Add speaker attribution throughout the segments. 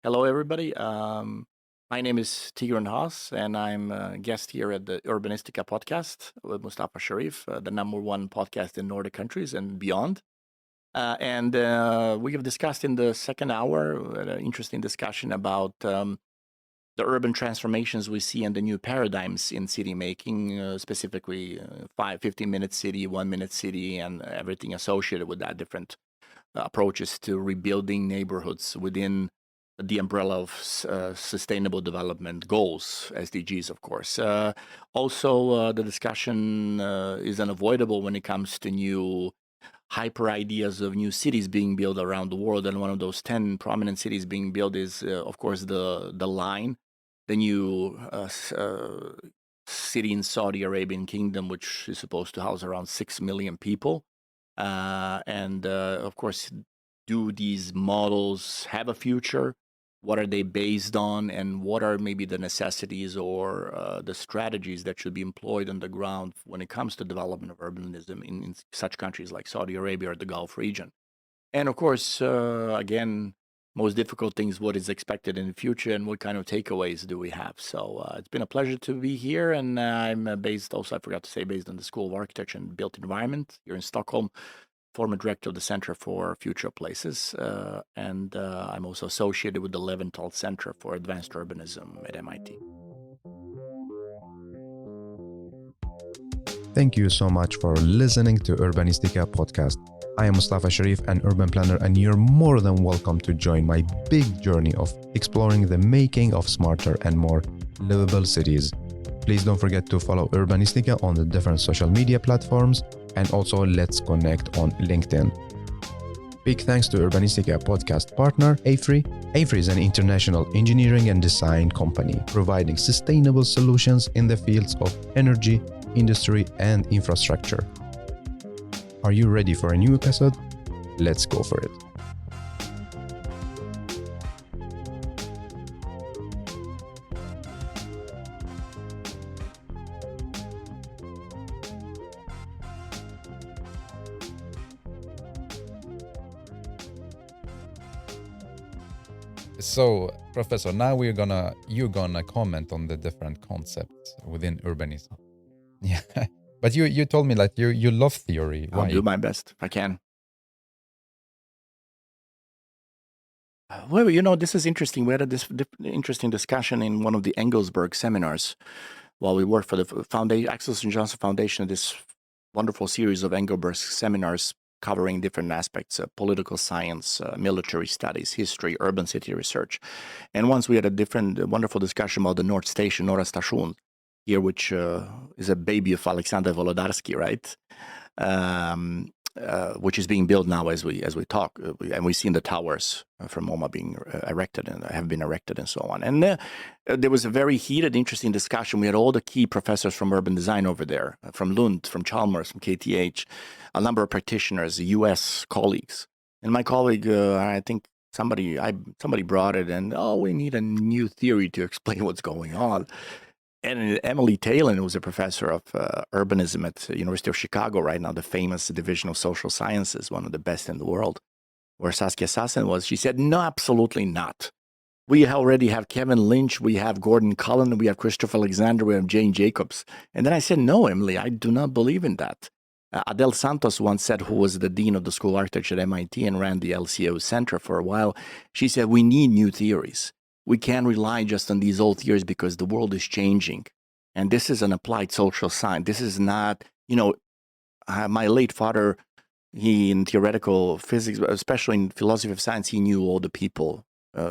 Speaker 1: Hello, everybody. My name is Tigran Haas, and I'm a guest here at the Urbanistica Podcast with Mustafa Sharif, the number one podcast in Nordic countries and beyond. And we have discussed in the second hour an interesting discussion about the urban transformations we see and the new paradigms in city making, specifically 15-minute city, 1-minute city, and everything associated with that, different approaches to rebuilding neighborhoods within the umbrella of sustainable development goals, SDGs, of course. Also, the discussion is unavoidable when it comes to new hyper ideas of new cities being built around the world. And one of those 10 prominent cities being built is, of course, the Line, the new city in Saudi Arabian Kingdom, which is supposed to house around 6 million people. And of course, do these models have a future? What are they based on? And what are maybe the necessities or the strategies that should be employed on the ground when it comes to development of urbanism in such countries like Saudi Arabia or the Gulf region? And of course, again, most difficult things, what is expected in the future and what kind of takeaways do we have? So it's been a pleasure to be here. And I'm based also, I forgot to say, based on the School of Architecture and Built Environment here in Stockholm, former director of the Center for Future Places. And I'm also associated with the Leventhal Center for Advanced Urbanism at MIT.
Speaker 2: Thank you so much for listening to Urbanistica Podcast. I am Mustafa Sharif, an urban planner, and you're more than welcome to join my big journey of exploring the making of smarter and more livable cities. Please don't forget to follow Urbanistica on the different social media platforms, and also let's connect on LinkedIn. Big thanks to Urbanistica podcast partner AFRY. AFRY is an international engineering and design company providing sustainable solutions in the fields of energy, industry, and infrastructure. Are you ready for a new episode? Let's go for it.
Speaker 3: So, Professor, now you're gonna comment on the different concepts within urbanism. Yeah, but you told me that you love theory. Why?
Speaker 1: I'll do my best if I can. Well, this is interesting. We had this interesting discussion in one of the Engelsberg seminars while we worked for the Axel St. Johnson Foundation, this wonderful series of Engelberg seminars covering different aspects of political science, military studies, history, urban city research. And once we had a wonderful discussion about the North Station, Norra Station, here, which is a baby of Alexander Volodarsky, right? Which is being built now as we talk, and we've seen the towers from MoMA being erected and have been erected and so on. And there was a very heated, interesting discussion. We had all the key professors from urban design over there, from Lund, from Chalmers, from KTH, a number of practitioners, U.S. colleagues. And my colleague, I think somebody brought it, and we need a new theory to explain what's going on. And Emily Talon, who's a professor of urbanism at the University of Chicago right now, the famous division of social sciences, one of the best in the world, where Saskia Sassen was, she said, no, absolutely not. We already have Kevin Lynch, we have Gordon Cullen, we have Christopher Alexander, we have Jane Jacobs. And then I said, no, Emily, I do not believe in that. Adele Santos once said, who was the dean of the School of Architecture at MIT and ran the LCO Center for a while, she said, we need new theories. We can't rely just on these old theories because the world is changing. And this is an applied social science. This is not, my late father, he in theoretical physics, especially in philosophy of science, he knew all the people.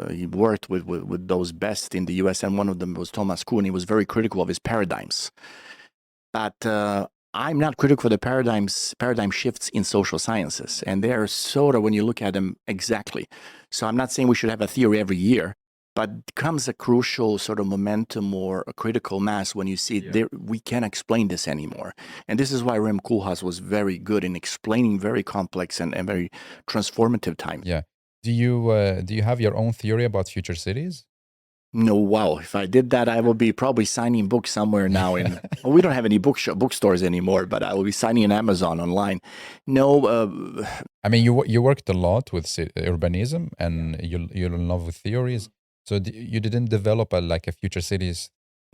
Speaker 1: He worked with those best in the US, and one of them was Thomas Kuhn. He was very critical of his paradigms. But I'm not critical for the paradigm shifts in social sciences. And they're sort of, when you look at them, exactly. So I'm not saying we should have a theory every year, but comes a crucial sort of momentum or a critical mass when you see we can't explain this anymore. And this is why Rem Koolhaas was very good in explaining very complex and very transformative times.
Speaker 3: Yeah. Do you have your own theory about future cities?
Speaker 1: No, wow. If I did that, I will be probably signing books somewhere now. We don't have any bookstores anymore, but I will be signing in Amazon online. No.
Speaker 3: I mean, you worked a lot with urbanism, and you're in love with theories. So you didn't develop like a future cities.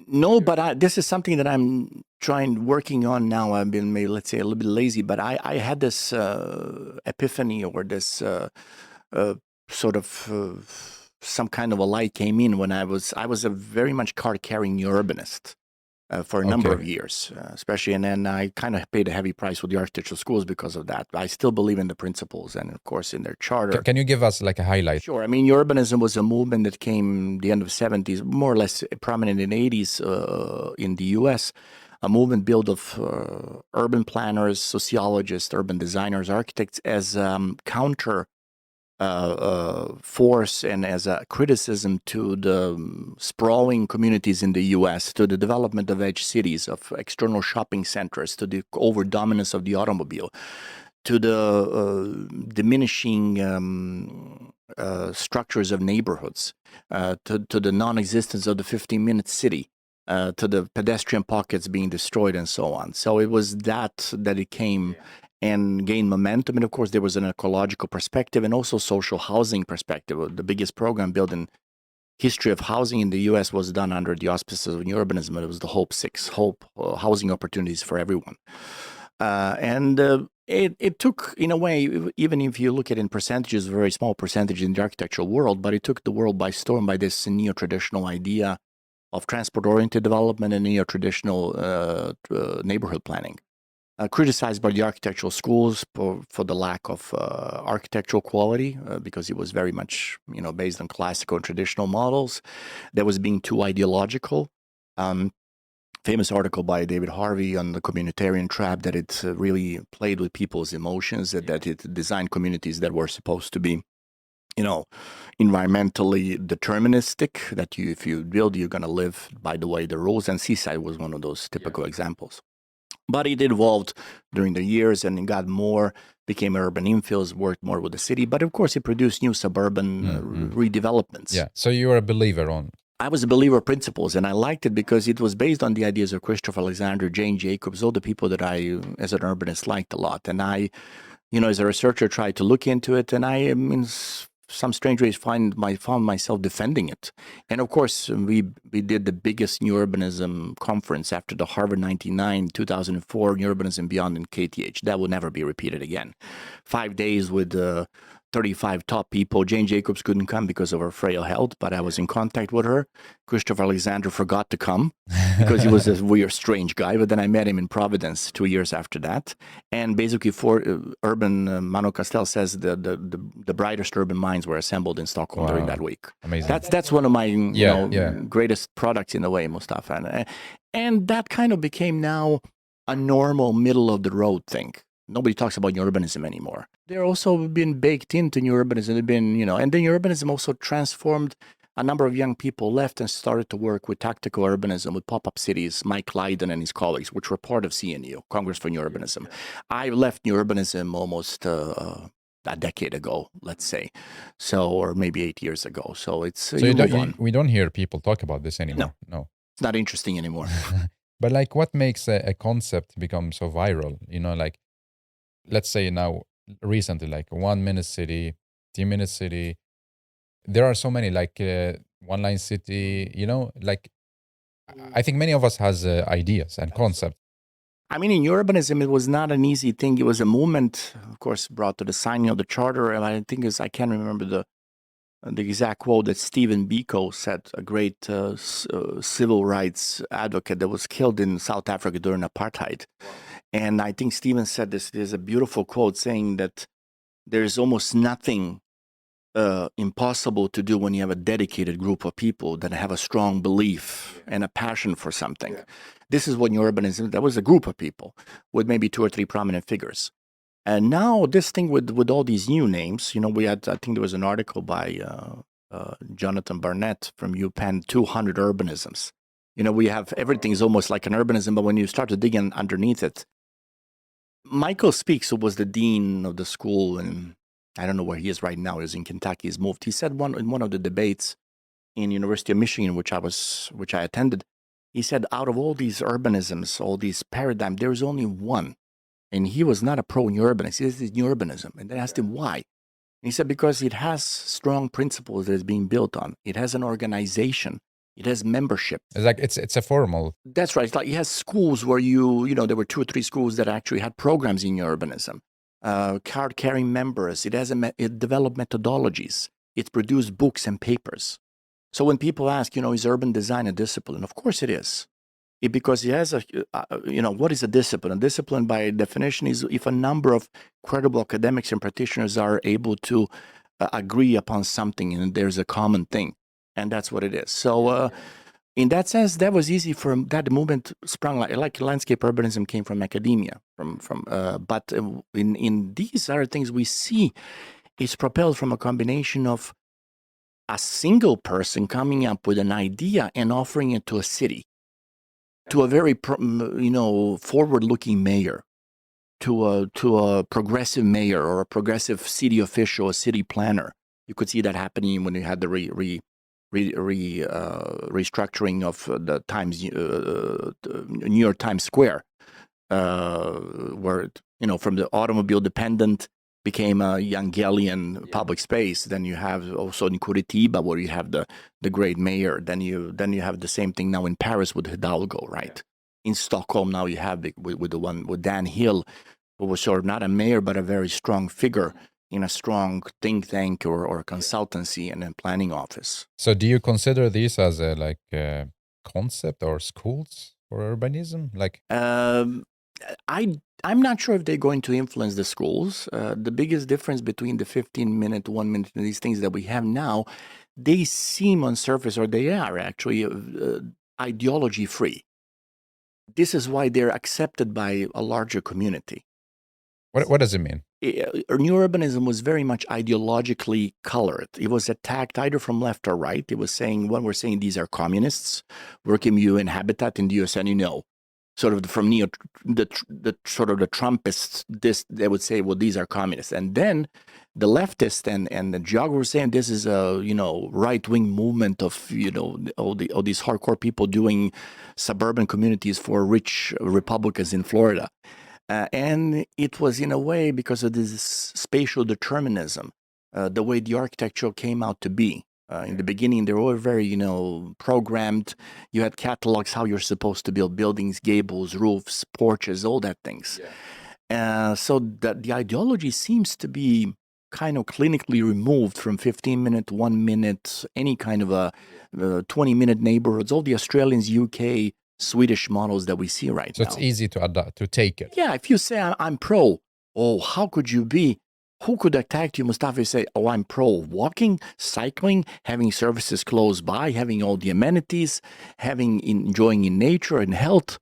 Speaker 1: No, but this is something that I'm working on now. I've been maybe, let's say, a little bit lazy, but I had this epiphany, or this sort of some kind of a light came in when I was a very much card-carrying urbanist. For a number of years, especially, and then I kind of paid a heavy price with the architectural schools because of that. I still believe in the principles and, of course, in their charter.
Speaker 3: Can you give us like a highlight?
Speaker 1: Sure. I mean, urbanism was a movement that came the end of the 70s, more or less prominent in the 80s in the U.S., a movement built of urban planners, sociologists, urban designers, architects as counter force and as a criticism to the sprawling communities in the U.S., to the development of edge cities, of external shopping centers, to the overdominance of the automobile, to the diminishing structures of neighborhoods, to the non-existence of the 15-minute city, to the pedestrian pockets being destroyed, and so on. So it was that it came and gained momentum. And of course, there was an ecological perspective and also social housing perspective. The biggest program built in history of housing in the U.S. was done under the auspices of urbanism. It was the Hope 6, housing opportunities for everyone. It took, in a way, even if you look at it in percentages, a very small percentage in the architectural world, but it took the world by storm by this neo-traditional idea of transport-oriented development and neo-traditional neighborhood planning. Criticized by the architectural schools for the lack of architectural quality, because it was very much, based on classical and traditional models. That was being too ideological. Famous article by David Harvey on the communitarian trap, that it really played with people's emotions, that it designed communities that were supposed to be, environmentally deterministic, that if you build, you're going to live by the way the rules. And Seaside was one of those typical examples. But it evolved during the years, and it got more, became urban infills, worked more with the city. But of course, it produced new suburban redevelopments.
Speaker 3: Yeah. So you were a believer on?
Speaker 1: I was a believer of principles, and I liked it because it was based on the ideas of Christopher Alexander, Jane Jacobs, all the people that I, as an urbanist, liked a lot. And I, as a researcher, tried to look into it, and I, in some strange ways, found myself defending it. And of course, we did the biggest New Urbanism conference after the Harvard 2004 New Urbanism Beyond in KTH. That will never be repeated again. 5 days with 35 top people. Jane Jacobs couldn't come because of her frail health, but I was in contact with her. Christopher Alexander forgot to come because he was a weird, strange guy. But then I met him in Providence 2 years after that. And basically, for Mano Castel says the brightest urban minds were assembled in Stockholm during that week.
Speaker 3: Amazing.
Speaker 1: That's one of my greatest products in a way, Mustafa. And that kind of became now a normal middle of the road thing. Nobody talks about New Urbanism anymore. They're also been baked into New Urbanism. They've been, and then New Urbanism also transformed. A number of young people left and started to work with tactical urbanism, with pop-up cities, Mike Lydon and his colleagues, which were part of CNU, Congress for New Urbanism. I left New Urbanism almost a decade ago, let's say, or maybe 8 years ago. So it's
Speaker 3: we don't hear people talk about this anymore. No.
Speaker 1: It's not interesting anymore.
Speaker 3: But like, what makes a concept become so viral? Like, let's say now, recently, like 1 minute city, 10-minute city. There are so many, like 1 line city, like I think many of us has ideas and concepts.
Speaker 1: I mean, in urbanism, it was not an easy thing. It was a movement, of course, brought to the signing of the charter. And I think I can't remember the exact quote that Stephen Biko said, a great civil rights advocate that was killed in South Africa during apartheid. And I think Stephen said this. There's a beautiful quote saying that there's almost nothing impossible to do when you have a dedicated group of people that have a strong belief and a passion for something. Yeah. This is what New Urbanism, that was a group of people with maybe 2 or 3 prominent figures. And now this thing with all these new names, we had, I think there was an article by Jonathan Barnett from UPenn, 200 urbanisms. We have, everything is almost like an urbanism, but when you start to dig in underneath it, Michael Speaks, who was the dean of the school, and I don't know where he is right now, he's in Kentucky, he's moved. He said in one of the debates in University of Michigan, which I attended, he said, out of all these urbanisms, all these paradigms, there's only one. And he was not a pro-new urbanist. He said, New Urbanism. And they asked him why. He said, because it has strong principles that it's being built on. It has an organization. It has membership.
Speaker 3: It's like it's a formal.
Speaker 1: That's right. It's like it has schools where there were 2 or 3 schools that actually had programs in urbanism. Card-carrying members. It developed methodologies. It produced books and papers. So when people ask, is urban design a discipline? Of course it is. Because it has what is a discipline? A discipline, by definition, is if a number of credible academics and practitioners are able to agree upon something and there's a common thing. And that's what it is. So in that sense, that was easy for that movement sprung like landscape urbanism came from academia. But in these other things we see, it's propelled from a combination of a single person coming up with an idea and offering it to a city, to a very forward-looking mayor, to a progressive mayor or a progressive city official, a city planner. You could see that happening when you had the restructuring of the New York Times Square, where from the automobile dependent became a Hegelian public space. Then you have also in Curitiba, where you have the great mayor. Then you have the same thing now in Paris with Hidalgo, right? In Stockholm now you have with Dan Hill, who was sort of not a mayor but a very strong figure in a strong think tank or consultancy and a planning office.
Speaker 3: So do you consider these as a concept or schools for urbanism?
Speaker 1: I'm not sure if they're going to influence the schools. The biggest difference between the 15-minute, 1 minute, and these things that we have now, they seem on surface, or they are actually ideology free. This is why they're accepted by a larger community.
Speaker 3: What does it mean?
Speaker 1: New urbanism was very much ideologically colored. It was attacked either from left or right. It was saying, when we're saying these are communists, working you in habitat in the US, and sort of from the Trumpists, they would say, well, these are communists. And then the leftists and the geographers saying this is a right-wing movement of all these hardcore people doing suburban communities for rich Republicans in Florida. And it was in a way because of this spatial determinism, the way the architecture came out to be. In the beginning, they were very, programmed. You had catalogs how you're supposed to build buildings, gables, roofs, porches, all that things. Yeah. So the ideology seems to be kind of clinically removed from 15-minute, 1 minute, any kind of a 20-minute neighborhoods, all the Australians, UK, Swedish models that we see right now.
Speaker 3: So it's easy to adapt, to take it.
Speaker 1: Yeah, if you say I'm pro, how could you be? Who could attack you, Mustafa? Say, I'm pro walking, cycling, having services close by, having all the amenities, enjoying in nature and health.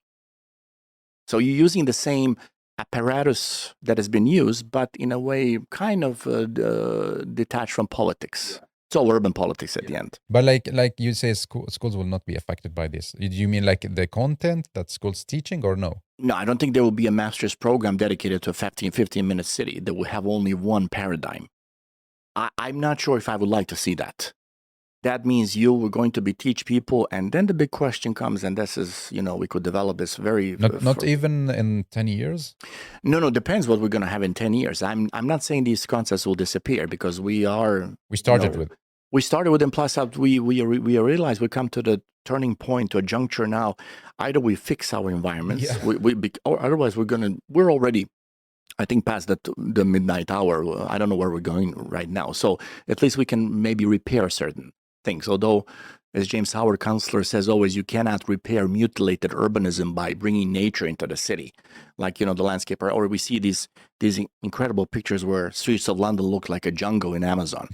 Speaker 1: So you're using the same apparatus that has been used, but in a way kind of detached from politics. It's all urban politics at the end.
Speaker 3: But like you say, schools will not be affected by this. Do you mean like the content that schools teaching, or no?
Speaker 1: No, I don't think there will be a master's program dedicated to a 15-minute city that will have only one paradigm. I'm not sure if I would like to see that. That means you were going to teach people, and then the big question comes, and this is, we could develop this very...
Speaker 3: Not even in 10 years?
Speaker 1: No, depends what we're going to have in 10 years. I'm not saying these concepts will disappear, because we started with them, plus we realize we come to the turning point, to a juncture now. Either we fix our environments, or otherwise we're already, I think, past the midnight hour. I don't know where we're going right now. So at least we can maybe repair certain things. Although, as James Howard, counselor, says always, you cannot repair mutilated urbanism by bringing nature into the city. Like, the landscape, or we see these incredible pictures where streets of London look like a jungle in Amazon.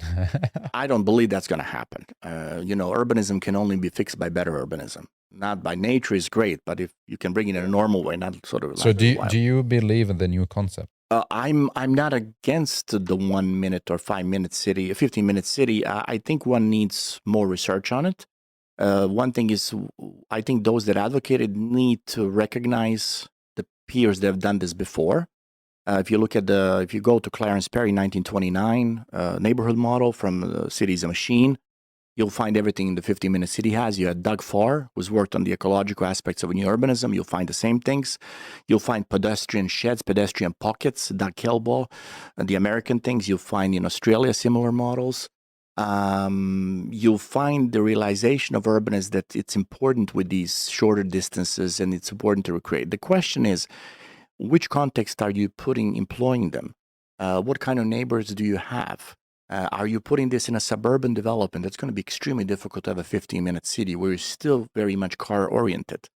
Speaker 1: I don't believe that's going to happen. Urbanism can only be fixed by better urbanism. Not by nature is great, but if you can bring it in a normal way, not sort of.
Speaker 3: So do you believe in the new concept?
Speaker 1: I'm not against the 1 minute or 5-minute city, a 15-minute city. I think one needs more research on it. One thing is, I think those that advocate it need to recognize the peers that have done this before. If you go to Clarence Perry, 1929, neighborhood model from City is a Machine, You'll find everything the 15-minute city has. You had Doug Farr, who's worked on the ecological aspects of new urbanism. You'll find the same things. You'll find pedestrian sheds, pedestrian pockets, Doug Kelbaugh, and the American things. You'll find in Australia similar models. You'll find the realization of urbanists that it's important with these shorter distances and it's important to recreate. The question is, which context are you employing them? What kind of neighbors do you have? Are you putting this in a suburban development? That's going to be extremely difficult to have a 15-minute city where you're still very much car-oriented.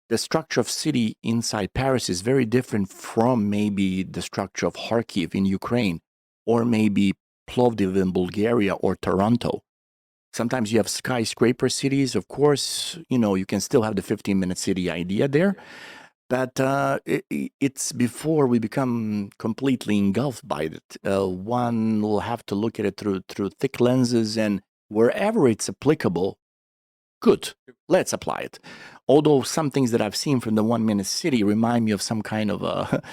Speaker 1: The structure of city inside Paris is very different from maybe the structure of Kharkiv in Ukraine, or maybe Plovdiv in Bulgaria or Toronto. Sometimes you have skyscraper cities. Of course, you can still have the 15-minute city idea there. But it's before we become completely engulfed by it. One will have to look at it through thick lenses, and wherever it's applicable, good, let's apply it. Although some things that I've seen from the 1-minute city remind me of some kind of a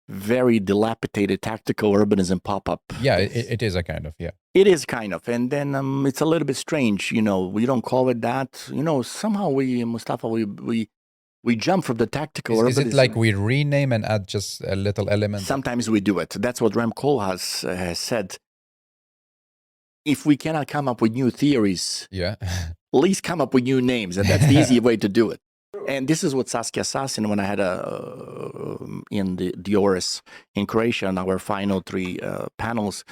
Speaker 1: very dilapidated tactical urbanism pop-up.
Speaker 3: Yeah, it is a kind of, yeah.
Speaker 1: It is kind of, and then it's a little bit strange, we don't call it that. Somehow Mustafa, we jump from the tactical urbanism.
Speaker 3: Is it like we rename and add just a little element?
Speaker 1: Sometimes we do it. That's what Rem Koolhaas has said. If we cannot come up with new theories, at least come up with new names, and that's the easy way to do it. And this is what Saskia Sasin, when I had in the Dioris in Croatia, on our final 3 panels,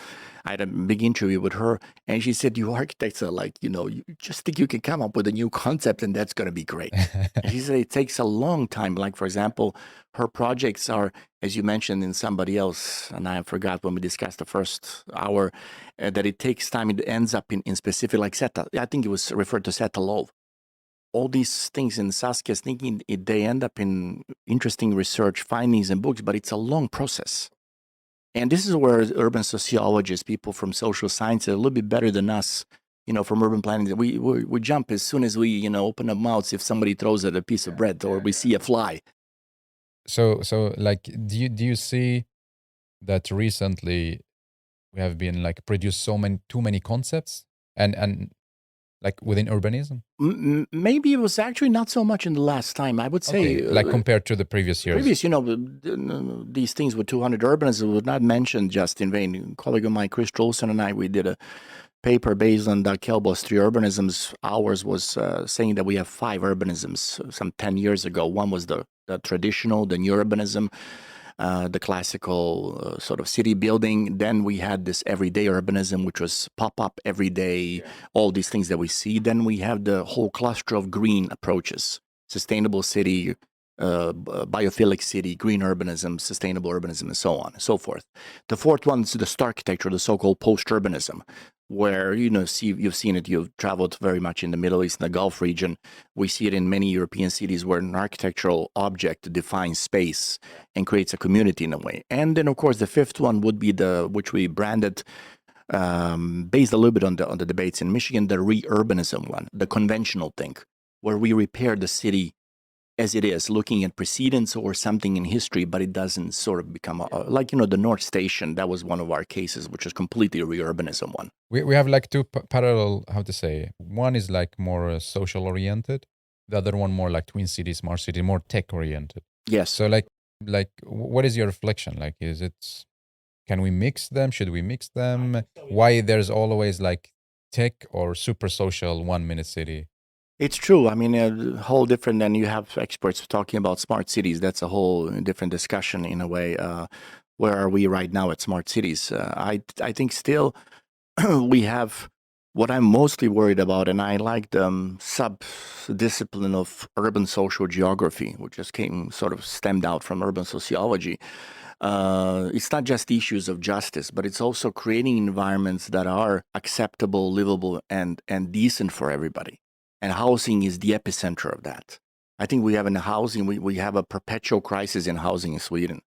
Speaker 1: I had a big interview with her, and she said, you architects are like, you just think you can come up with a new concept and that's going to be great. And she said it takes a long time. Like, for example, her projects are, as you mentioned in somebody else, and I forgot when we discussed the first hour, that it takes time. It ends up in specific, like Seta. I think it was referred to Setalov. All these things in Saskia's thinking, they end up in interesting research findings and books, but it's a long process. And this is where urban sociologists, people from social science, are a little bit better than us, from urban planning. We jump as soon as we, open our mouths if somebody throws at a piece of bread or we see a fly.
Speaker 3: So like, do you see that recently we have been like produced too many concepts and like within urbanism?
Speaker 1: Maybe it was actually not so much in the last time. I would say,
Speaker 3: like compared to the previous years.
Speaker 1: These things with 200 urbanism were not mentioned just in vain. A colleague of mine, Chris Trolson, and I, we did a paper based on Doug Kelbaugh's 3 urbanisms. Ours was saying that we have 5 urbanisms some 10 years ago. One was the traditional, the new urbanism, the classical sort of city building. Then we had this everyday urbanism, which was pop-up everyday, all these things that we see. Then we have the whole cluster of green approaches, sustainable city, biophilic city, green urbanism, sustainable urbanism, and so on and so forth. The 4th one is the architecture, the so-called post-urbanism, where, you've seen it, you've traveled very much in the Middle East and the Gulf region. We see it in many European cities where an architectural object defines space and creates a community in a way. And then, of course, the 5th one would be which we branded, based a little bit on the debates in Michigan, the re-urbanism one, the conventional thing, where we repair the city as it is, looking at precedents or something in history, but it doesn't sort of become like, the North Station. That was one of our cases, which is completely a re-urbanism one.
Speaker 3: We have like 2 parallel, how to say, one is like more social oriented, the other one more like twin city, smart city, more tech oriented.
Speaker 1: Yes.
Speaker 3: So like what is your reflection? Like, can we mix them? Should we mix them? Why there's always like tech or super social 1-minute city?
Speaker 1: It's true. I mean, a whole different than you have experts talking about smart cities. That's a whole different discussion in a way. Where are we right now at smart cities? I think still we have what I'm mostly worried about, and I like the sub-discipline of urban social geography, which just stemmed out from urban sociology. It's not just issues of justice, but it's also creating environments that are acceptable, livable, and decent for everybody. And housing is the epicenter of that. I think we have in housing, we have a perpetual crisis in housing in Sweden.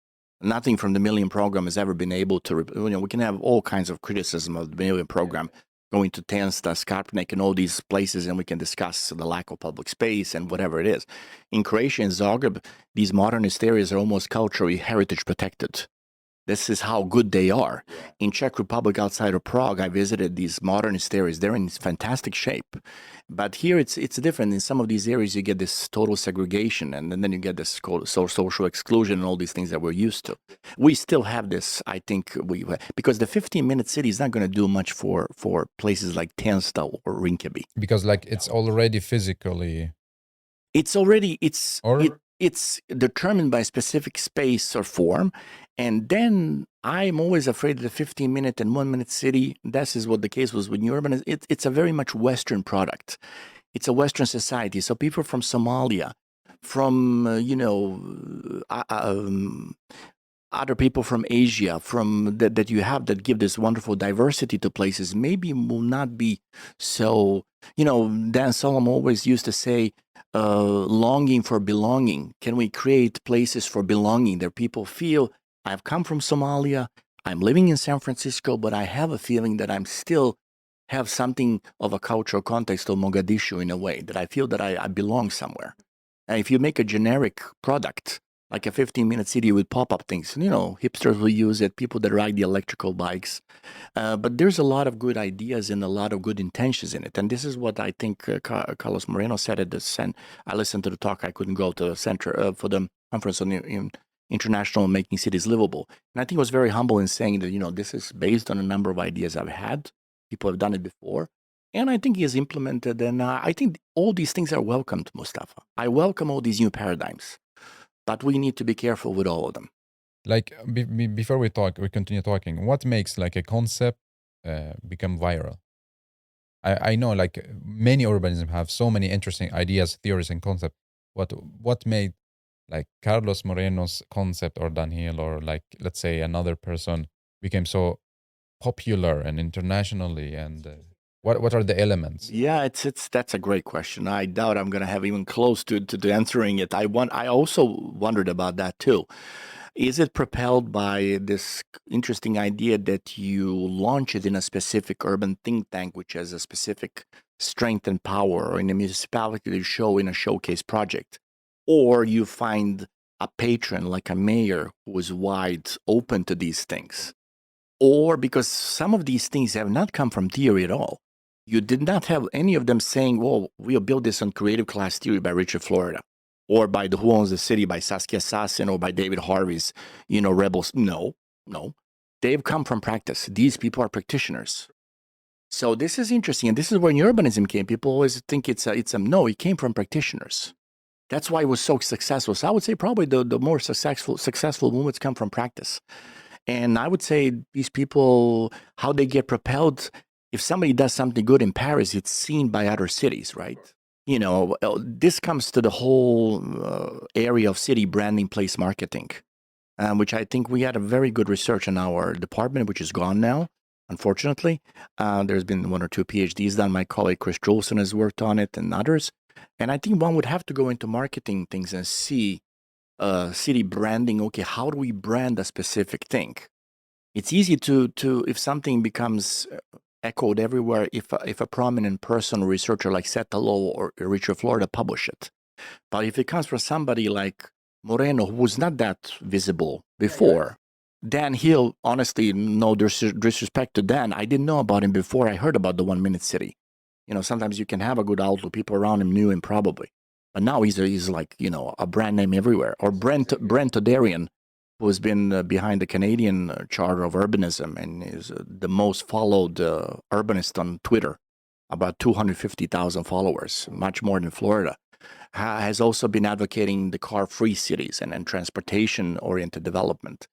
Speaker 1: Nothing from the Million Program has ever been able to, we can have all kinds of criticism of the Million Program, going to Tensta, Skarpnäck, and all these places, and we can discuss the lack of public space and whatever it is. In Croatia and Zagreb, these modernist areas are almost culturally heritage protected. This is how good they are. In Czech Republic, outside of Prague, I visited these modernist areas. They're in fantastic shape. But here it's different. In some of these areas, you get this total segregation, and then you get this social exclusion and all these things that we're used to. We still have this, I think, because the 15-minute city is not going to do much for places like Tensta or Rinkeby.
Speaker 3: Because like it's already physically...
Speaker 1: It's determined by a specific space or form. And then I'm always afraid that the 15-minute and 1-minute city, this is what the case was with New Urban. It's a very much Western product. It's a Western society. So people from Somalia, from, other people from Asia, from that you have that give this wonderful diversity to places, maybe will not be so, Dan Solomon always used to say, longing for belonging. Can we create places for belonging that people feel, I've come from Somalia, I'm living in San Francisco, but I have a feeling that I'm still have something of a cultural context of Mogadishu in a way, that I feel that I belong somewhere. And if you make a generic product, like a 15-minute city with pop-up things, hipsters will use it, people that ride the electrical bikes. But there's a lot of good ideas and a lot of good intentions in it. And this is what I think Carlos Moreno said at the I listened to the talk. I couldn't go to the center for the conference on International Making Cities Livable. And I think it was very humble in saying that, this is based on a number of ideas I've had. People have done it before. And I think he has implemented. And I think all these things are welcomed, Mustafa. I welcome all these new paradigms. But we need to be careful with all of them.
Speaker 3: Like before we continue talking, what makes like a concept become viral? I know like many urbanism have so many interesting ideas, theories, and concepts. What made like Carlos Moreno's concept or Daniel or like let's say another person became so popular and internationally, and what are the elements?
Speaker 1: Yeah, that's a great question. I doubt I'm going to have even close to answering it. I also wondered about that too. Is it propelled by this interesting idea that you launch it in a specific urban think tank, which has a specific strength and power, or in a municipality to show in a showcase project? Or you find a patron like a mayor who is wide open to these things? Or because some of these things have not come from theory at all. You did not have any of them saying, well, we'll build this on creative class theory by Richard Florida, or by the Who Owns the City by Saskia Sassen, or by David Harvey's, Rebels. No. They've come from practice. These people are practitioners. So this is interesting. And this is where urbanism came. People always think no, it came from practitioners. That's why it was so successful. So I would say probably the more successful movements come from practice. And I would say these people, how they get propelled, if somebody does something good in Paris, it's seen by other cities, right? This comes to the whole area of city branding, place marketing, which I think we had a very good research in our department, which is gone now, unfortunately. There's been 1 or 2 PhDs done. My colleague Chris Jolson has worked on it and others. And I think one would have to go into marketing things and see city branding. Okay, how do we brand a specific thing? It's easy to if something becomes echoed everywhere, if a prominent person or researcher like Seta Low or Richard Florida publish it. But if it comes from somebody like Moreno, who was not that visible before, Dan Hill, honestly, no disrespect to Dan, I didn't know about him before I heard about the 1-minute city. Sometimes you can have a good outlook. People around him knew him probably. But now he's like, a brand name everywhere. Or Brent Todarian, who has been behind the Canadian Charter of Urbanism and is the most followed urbanist on Twitter, about 250,000 followers, much more than Florida, has also been advocating the car-free cities and transportation-oriented development.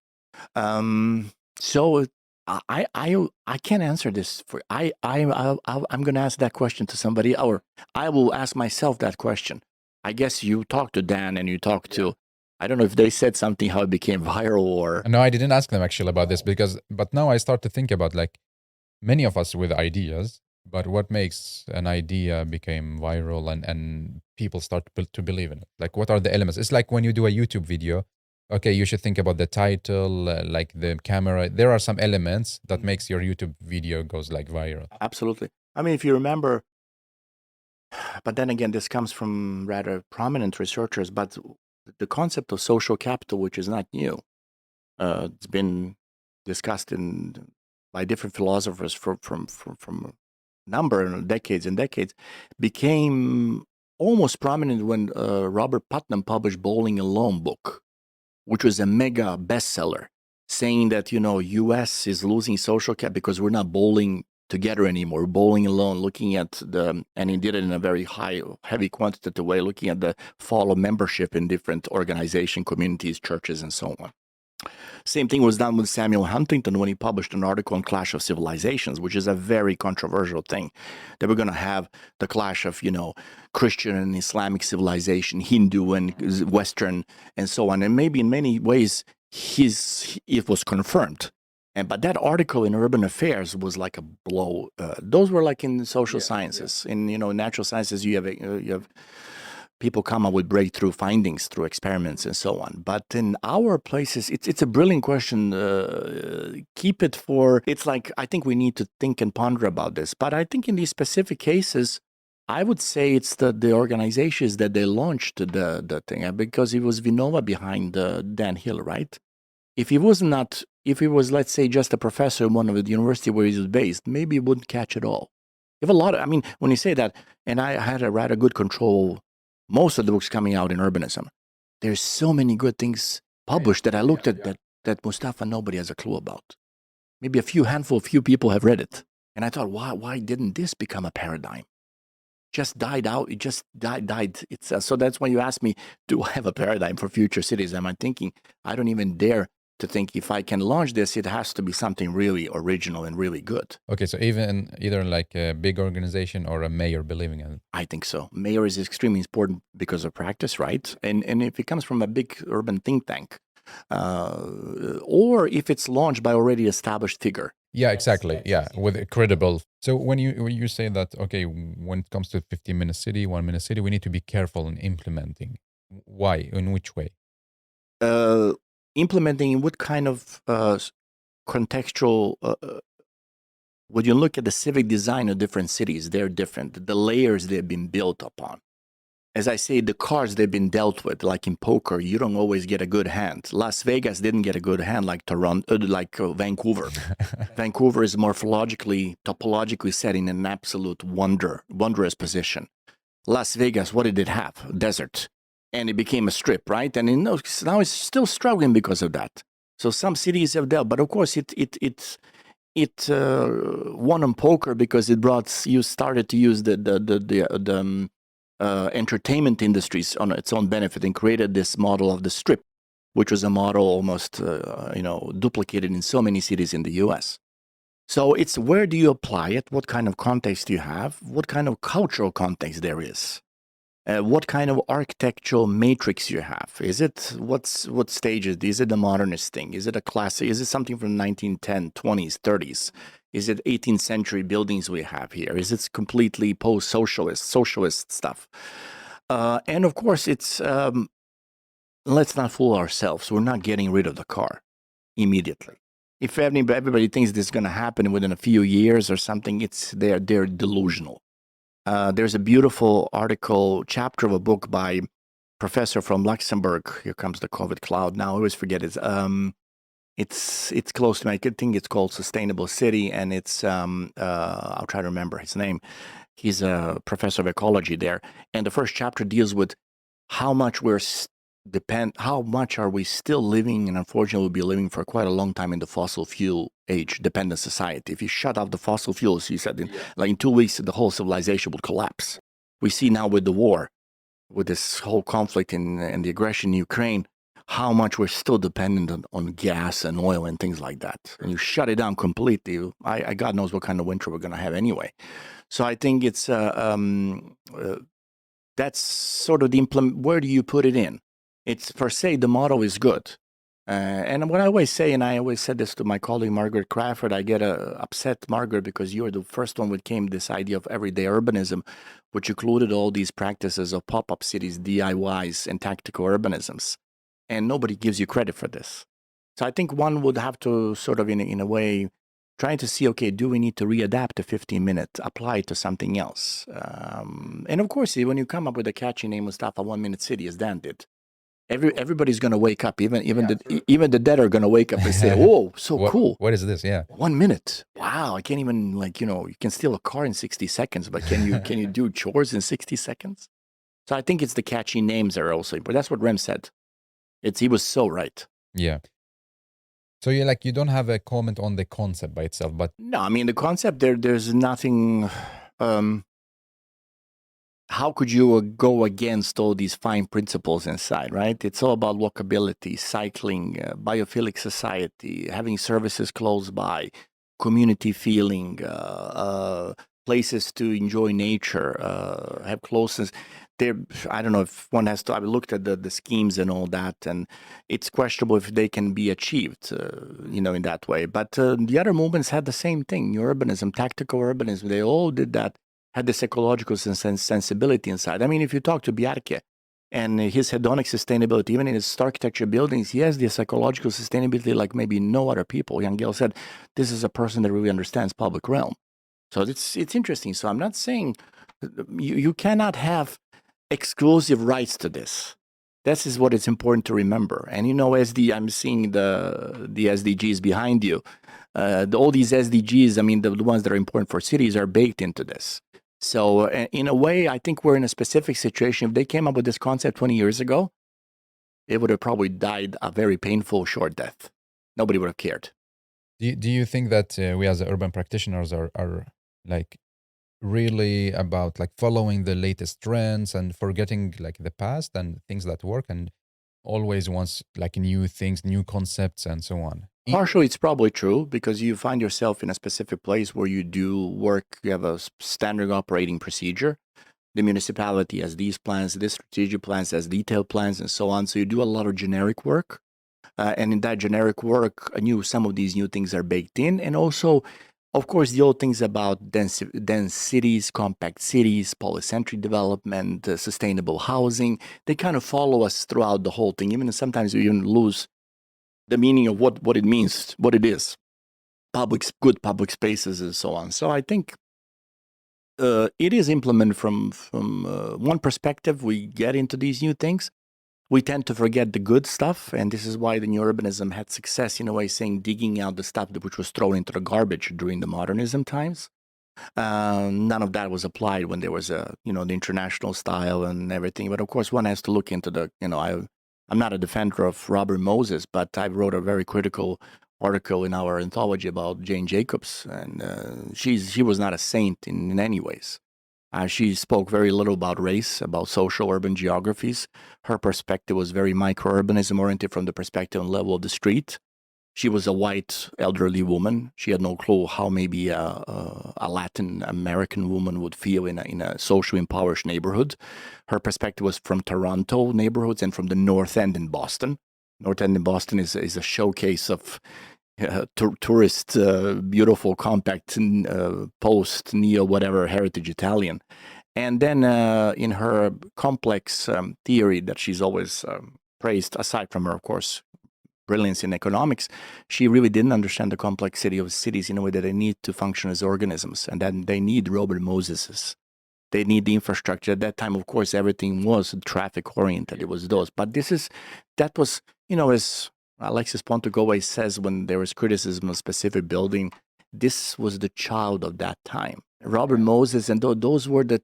Speaker 1: So I can't answer this for I'm going to ask that question to somebody, or I will ask myself that question. I guess you talked to Dan and you talked to, I don't know if they said something how it became viral or...
Speaker 3: No, I didn't ask them actually about this but now I start to think about like many of us with ideas, but what makes an idea became viral and people start to believe in it? Like what are the elements? It's like when you do a YouTube video, okay, you should think about the title, like the camera. There are some elements that makes your YouTube video goes like viral.
Speaker 1: Absolutely. I mean, if you remember, but then again, this comes from rather prominent researchers, but the concept of social capital, which is not new, it's been discussed by different philosophers from number of decades and decades, became almost prominent when Robert Putnam published Bowling Alone book, which was a mega bestseller, saying that, U.S. is losing social cap because we're not bowling together anymore. We're bowling alone, looking at and he did it in a very heavy quantitative way, looking at the fall of membership in different organization, communities, churches, and so on. Same thing was done with Samuel Huntington when he published an article on Clash of Civilizations, which is a very controversial thing. That we're going to have the clash of, Christian and Islamic civilization, Hindu and Western, and so on. And maybe in many ways, it was confirmed. But that article in Urban Affairs was like a blow. Those were like in social sciences. In natural sciences, you have people come up with breakthrough findings through experiments and so on. But in our places, it's a brilliant question. Keep it for, it's like, I think we need to think and ponder about this. But I think in these specific cases, I would say it's the organizations that they launched the thing, because it was Vinova behind Dan Hill, right? If he was, let's say, just a professor in one of the university where he was based, maybe he wouldn't catch it all. You have a lot of, when you say that, and I had a rather good control, most of the books coming out in urbanism, there's so many good things published that I looked at that Mustafa, nobody has a clue about. Maybe a few people have read it. And I thought, why didn't this become a paradigm? Just died out. It just died. So that's why you ask me, do I have a paradigm for future cities? Am I thinking, I don't even dare to think if I can launch this, it has to be something really original and really good.
Speaker 3: Okay, so either like a big organization or a mayor believing in it.
Speaker 1: I think so. Mayor is extremely important because of practice, right? And if it comes from a big urban think tank, or if it's launched by already established figure.
Speaker 3: Yeah, exactly. Yeah, with a credible. So when you say that, okay, when it comes to 15-minute city, 1-minute city, we need to be careful in implementing. Why? In which way?
Speaker 1: Implementing what kind of contextual, when you look at the civic design of different cities, they're different. The layers they've been built upon. As I say, the cards they've been dealt with, like in poker, you don't always get a good hand. Las Vegas didn't get a good hand like Toronto, Vancouver. Vancouver is morphologically, topologically set in an absolute wondrous position. Las Vegas, what did it have? Desert. And it became a strip, right? And now it's still struggling because of that. So some cities have dealt, but of course it won on poker because you started to use the entertainment industries on its own benefit and created this model of the strip, which was a model almost duplicated in so many cities in the U.S. So it's where do you apply it? What kind of context do you have? What kind of cultural context there is? What kind of architectural matrix you have? Is it what stage is it? Is it a modernist thing? Is it a classic? Is it something from 1910s, 20s, 30s? Is it 18th century buildings we have here? Is it completely socialist stuff? And of course, it's let's not fool ourselves. We're not getting rid of the car immediately. If everybody thinks this is going to happen within a few years or something, they're delusional. There's a beautiful chapter of a book by professor from Luxembourg. Here comes the COVID cloud. Now I always forget it. It's close to me. I think it's called Sustainable City, and it's I'll try to remember his name. He's a professor of ecology there, and the first chapter deals with how much how much are we still living, and unfortunately we'll be living for quite a long time in the fossil fuel age dependent society. If you shut off the fossil fuels, he said, in 2 weeks, the whole civilization would collapse. We see now with the war, with this whole conflict and the aggression in Ukraine, how much we're still dependent on gas and oil and things like that. And you shut it down completely, God knows what kind of winter we're going to have anyway. So I think it's that's sort of the where do you put it in? It's per se, the model is good. And what I always say, and I always said this to my colleague Margaret Crawford, I get upset, Margaret, because you're the first one that came this idea of everyday urbanism, which included all these practices of pop-up cities, DIYs, and tactical urbanisms. And nobody gives you credit for this. So I think one would have to sort of, in a way, trying to see, okay, do we need to readapt the 15-minute, apply it to something else? And of course, when you come up with a catchy name, Mustafa, 1-minute city, as Dan did, Everybody's going to wake up. Even the dead are going to wake up and say, "Oh, so cool!
Speaker 3: What is this?" Yeah,
Speaker 1: 1 minute. Wow, I can't even you can steal a car in 60 seconds, but can you do chores in 60 seconds? So I think it's the catchy names that are also, but that's what Rem said. He was so right.
Speaker 3: yeah. So you don't have a comment on the concept by itself, but
Speaker 1: No, I mean the concept there's nothing. How could you go against all these fine principles inside, right? It's all about walkability, cycling, biophilic society, having services close by, community feeling, places to enjoy nature, have closeness. I don't know if one has to. I've looked at the schemes and all that, and it's questionable if they can be achieved, in that way. But the other movements had the same thing: urbanism, tactical urbanism. They all did that. Had this ecological sensibility inside. I mean, if you talk to Bjarke and his hedonic sustainability, even in his architecture buildings, he has this ecological sustainability like maybe no other people. Yangel said, this is a person that really understands public realm. So it's interesting. So I'm not saying you cannot have exclusive rights to this. This is what it's important to remember. And I'm seeing the SDGs behind you. All these SDGs, I mean, the ones that are important for cities are baked into this. So in a way, I think we're in a specific situation. If they came up with this concept 20 years ago, it would have probably died a very painful, short death. Nobody would have cared.
Speaker 3: Do you think that we as urban practitioners are like really about like following the latest trends and forgetting like the past and things that work and always wants like new things, new concepts and so on?
Speaker 1: Partially, it's probably true because you find yourself in a specific place where you do work, you have a standard operating procedure. The municipality has these plans, this strategic plans has detailed plans and so on. So you do a lot of generic work. And in that generic work, some of these new things are baked in. And also, of course, the old things about dense cities, compact cities, polycentric development, sustainable housing, they kind of follow us throughout the whole thing. Even sometimes we even lose the meaning of what it means, what it is, good public spaces and so on. So I think it is implemented from one perspective. We get into these new things. We tend to forget the good stuff, and this is why the new urbanism had success in a way, saying digging out the stuff which was thrown into the garbage during the modernism times. None of that was applied when there was the international style and everything. But of course, one has to look into I'm not a defender of Robert Moses, but I wrote a very critical article in our anthology about Jane Jacobs, and she was not a saint in any ways. She spoke very little about race, about social urban geographies. Her perspective was very micro-urbanism oriented from the perspective and level of the street. She was a white elderly woman. She had no clue how maybe a Latin American woman would feel in a socially impoverished neighborhood. Her perspective was from Toronto neighborhoods and from the North End in Boston. North End in Boston is a showcase of tourist, beautiful, compact, post, neo, whatever, heritage Italian. And then in her complex theory that she's always praised, aside from her, of course, brilliance in economics, she really didn't understand the complexity of cities in a way that they need to function as organisms, and then they need Robert Moseses. They need the infrastructure. At that time, of course, everything was traffic oriented. It was those. But that was, as Alexis Pontegoe says when there was criticism of specific building, this was the child of that time. Robert Moses, and those were the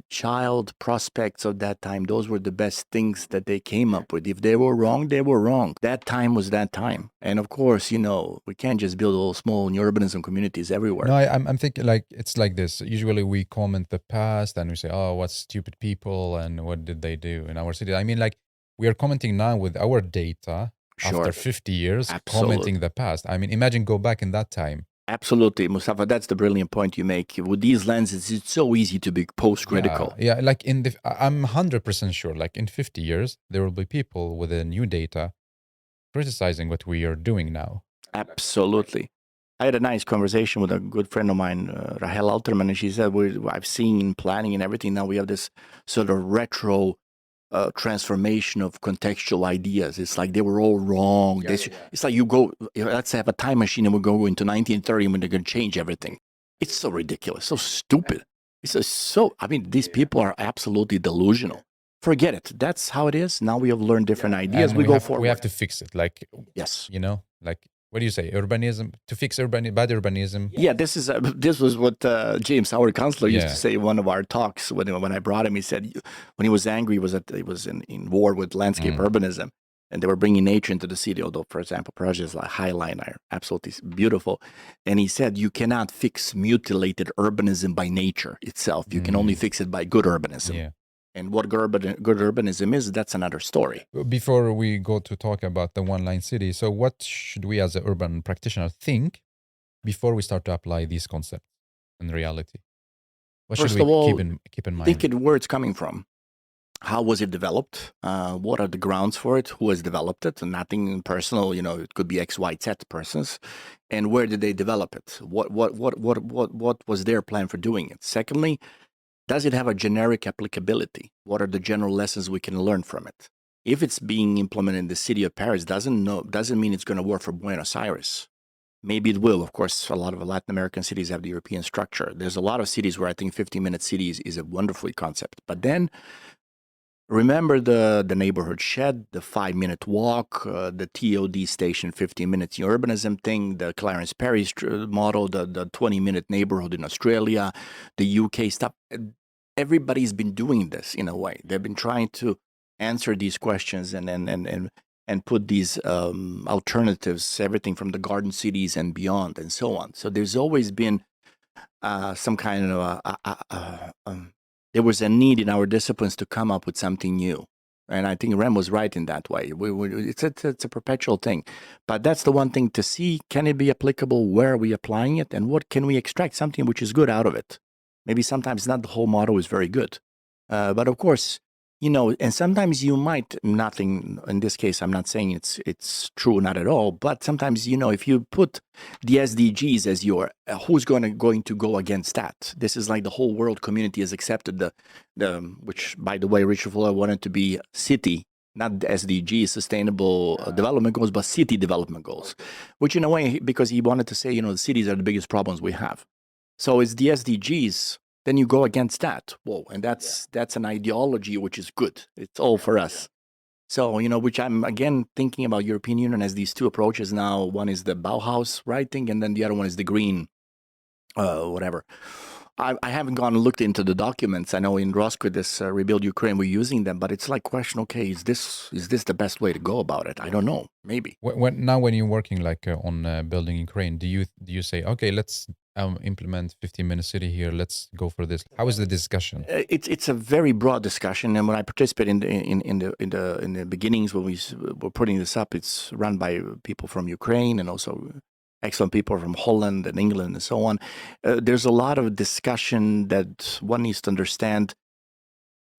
Speaker 1: child prospects of that time. Those were the best things that they came up with. If they were wrong, they were wrong. That time was that time. And of course, we can't just build all small new urbanism communities everywhere.
Speaker 3: No, I'm thinking like it's like this. Usually we comment the past and we say, oh, what stupid people and what did they do in our city? I mean, like we are commenting now with our data after 50 years, commenting the past. I mean, imagine go back in that time.
Speaker 1: Absolutely, Mustafa. That's the brilliant point you make. With these lenses, it's so easy to be post-critical.
Speaker 3: Yeah, like I'm 100% sure, like in 50 years, there will be people with the new data criticizing what we are doing now.
Speaker 1: Absolutely. I had a nice conversation with a good friend of mine, Rahel Alterman, and she said, I've seen in planning and everything, now we have this sort of retro transformation of contextual ideas. It's like they were all wrong. It's like you go, let's have a time machine and we'll go into 1930 when they're going to change everything. It's so ridiculous, so stupid. These people are absolutely delusional. forget it. That's how it is. Now we have learned different ideas.
Speaker 3: And
Speaker 1: we go forward.
Speaker 3: We have to fix it. Like,
Speaker 1: yes.
Speaker 3: Like, what do you say? Urbanism, to fix bad urbanism.
Speaker 1: Yeah, this was what James, our counselor, used
Speaker 3: Yeah.
Speaker 1: to say in one of our talks when I brought him. He said when he was angry, he was in war with landscape urbanism, and they were bringing nature into the city. Although, for example, projects like Highline are absolutely beautiful, and he said you cannot fix mutilated urbanism by nature itself. You can only fix it by good urbanism.
Speaker 3: Yeah.
Speaker 1: And what good urbanism is, that's another story.
Speaker 3: Before we go to talk about the one-line city, so what should we as an urban practitioner think before we start to apply these concepts in reality? What
Speaker 1: First
Speaker 3: should we
Speaker 1: of all,
Speaker 3: keep in mind?
Speaker 1: think where it's coming from. How was it developed? What are the grounds for it? Who has developed it? And nothing personal, it could be X, Y, Z persons. And where did they develop it? What was their plan for doing it? Secondly, does it have a generic applicability? What are the general lessons we can learn from it? If it's being implemented in the city of Paris, doesn't mean it's going to work for Buenos Aires. Maybe it will. Of course, a lot of Latin American cities have the European structure. There's a lot of cities where I think 15-minute cities is a wonderful concept. But then remember the neighborhood shed, the 5-minute walk, the TOD station, 15 minutes urbanism thing, the Clarence Perry model, the 20-minute neighborhood in Australia, the UK stuff. Everybody's been doing this in a way. They've been trying to answer these questions and put these alternatives, everything from the garden cities and beyond and so on. So there's always been some kind of there was a need in our disciplines to come up with something new. And I think Rem was right in that way. It's a perpetual thing. But that's the one thing to see. Can it be applicable? Where are we applying it? And what can we extract something which is good out of it? Maybe sometimes not the whole model is very good. But of course, and sometimes you might, nothing, in this case, I'm not saying it's true, not at all, but sometimes, if you put the SDGs as your, who's going to go against that? This is like the whole world community has accepted which, by the way, Richard Fuller wanted to be city, not the SDGs, sustainable development goals, but city development goals, which in a way, because he wanted to say, the cities are the biggest problems we have. So it's the SDGs, then you go against that. Whoa, and that's an ideology which is good. It's all for us. So, which I'm, again, thinking about European Union as these two approaches now. One is the Bauhaus, right, thing, and then the other one is the green, whatever. I haven't gone and looked into the documents. I know in Roscoe, this Rebuild Ukraine, we're using them, but it's like question, okay, is this the best way to go about it? I don't know, maybe.
Speaker 3: When you're working like on building Ukraine, do you say, okay, let's implement 15-minute city here, let's go for this? How is the discussion?
Speaker 1: It's a very broad discussion, and when I participate in the beginnings when we were putting this up, it's run by people from Ukraine and also excellent people from Holland and England and so on. There's a lot of discussion that one needs to understand.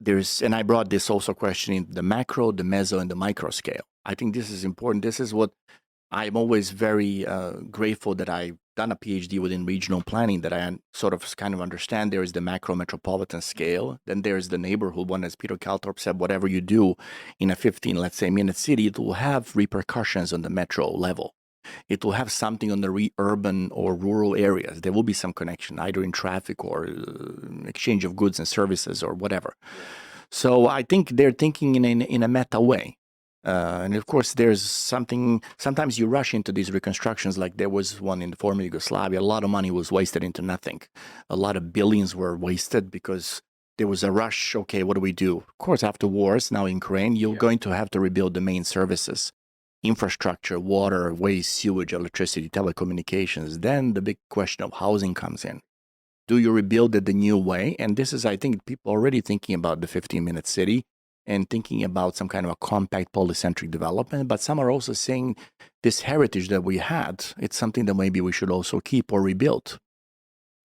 Speaker 1: And I brought this also questioning the macro, the meso, and the micro scale. I think this is important. This is what I'm always very grateful that I've done a PhD within regional planning, that I sort of kind of understand there is the macro metropolitan scale. Then there's the neighborhood one, as Peter Kaltorp said, whatever you do in a 15, let's say, minute city, it will have repercussions on the metro level. It will have something on the urban or rural areas. There will be some connection, either in traffic or exchange of goods and services or whatever. So I think they're thinking in a meta way. And of course, there's something, sometimes you rush into these reconstructions, like there was one in the former Yugoslavia. A lot of money was wasted into nothing. A lot of billions were wasted because there was a rush. Okay, what do we do? Of course, after wars, now in Ukraine, you're going to have to rebuild the main services. Infrastructure, water, waste, sewage, electricity, telecommunications. Then the big question of housing comes in. Do you rebuild it the new way? And this is, I think, people already thinking about the 15-minute city and thinking about some kind of a compact polycentric development. But some are also saying this heritage that we had, it's something that maybe we should also keep or rebuild.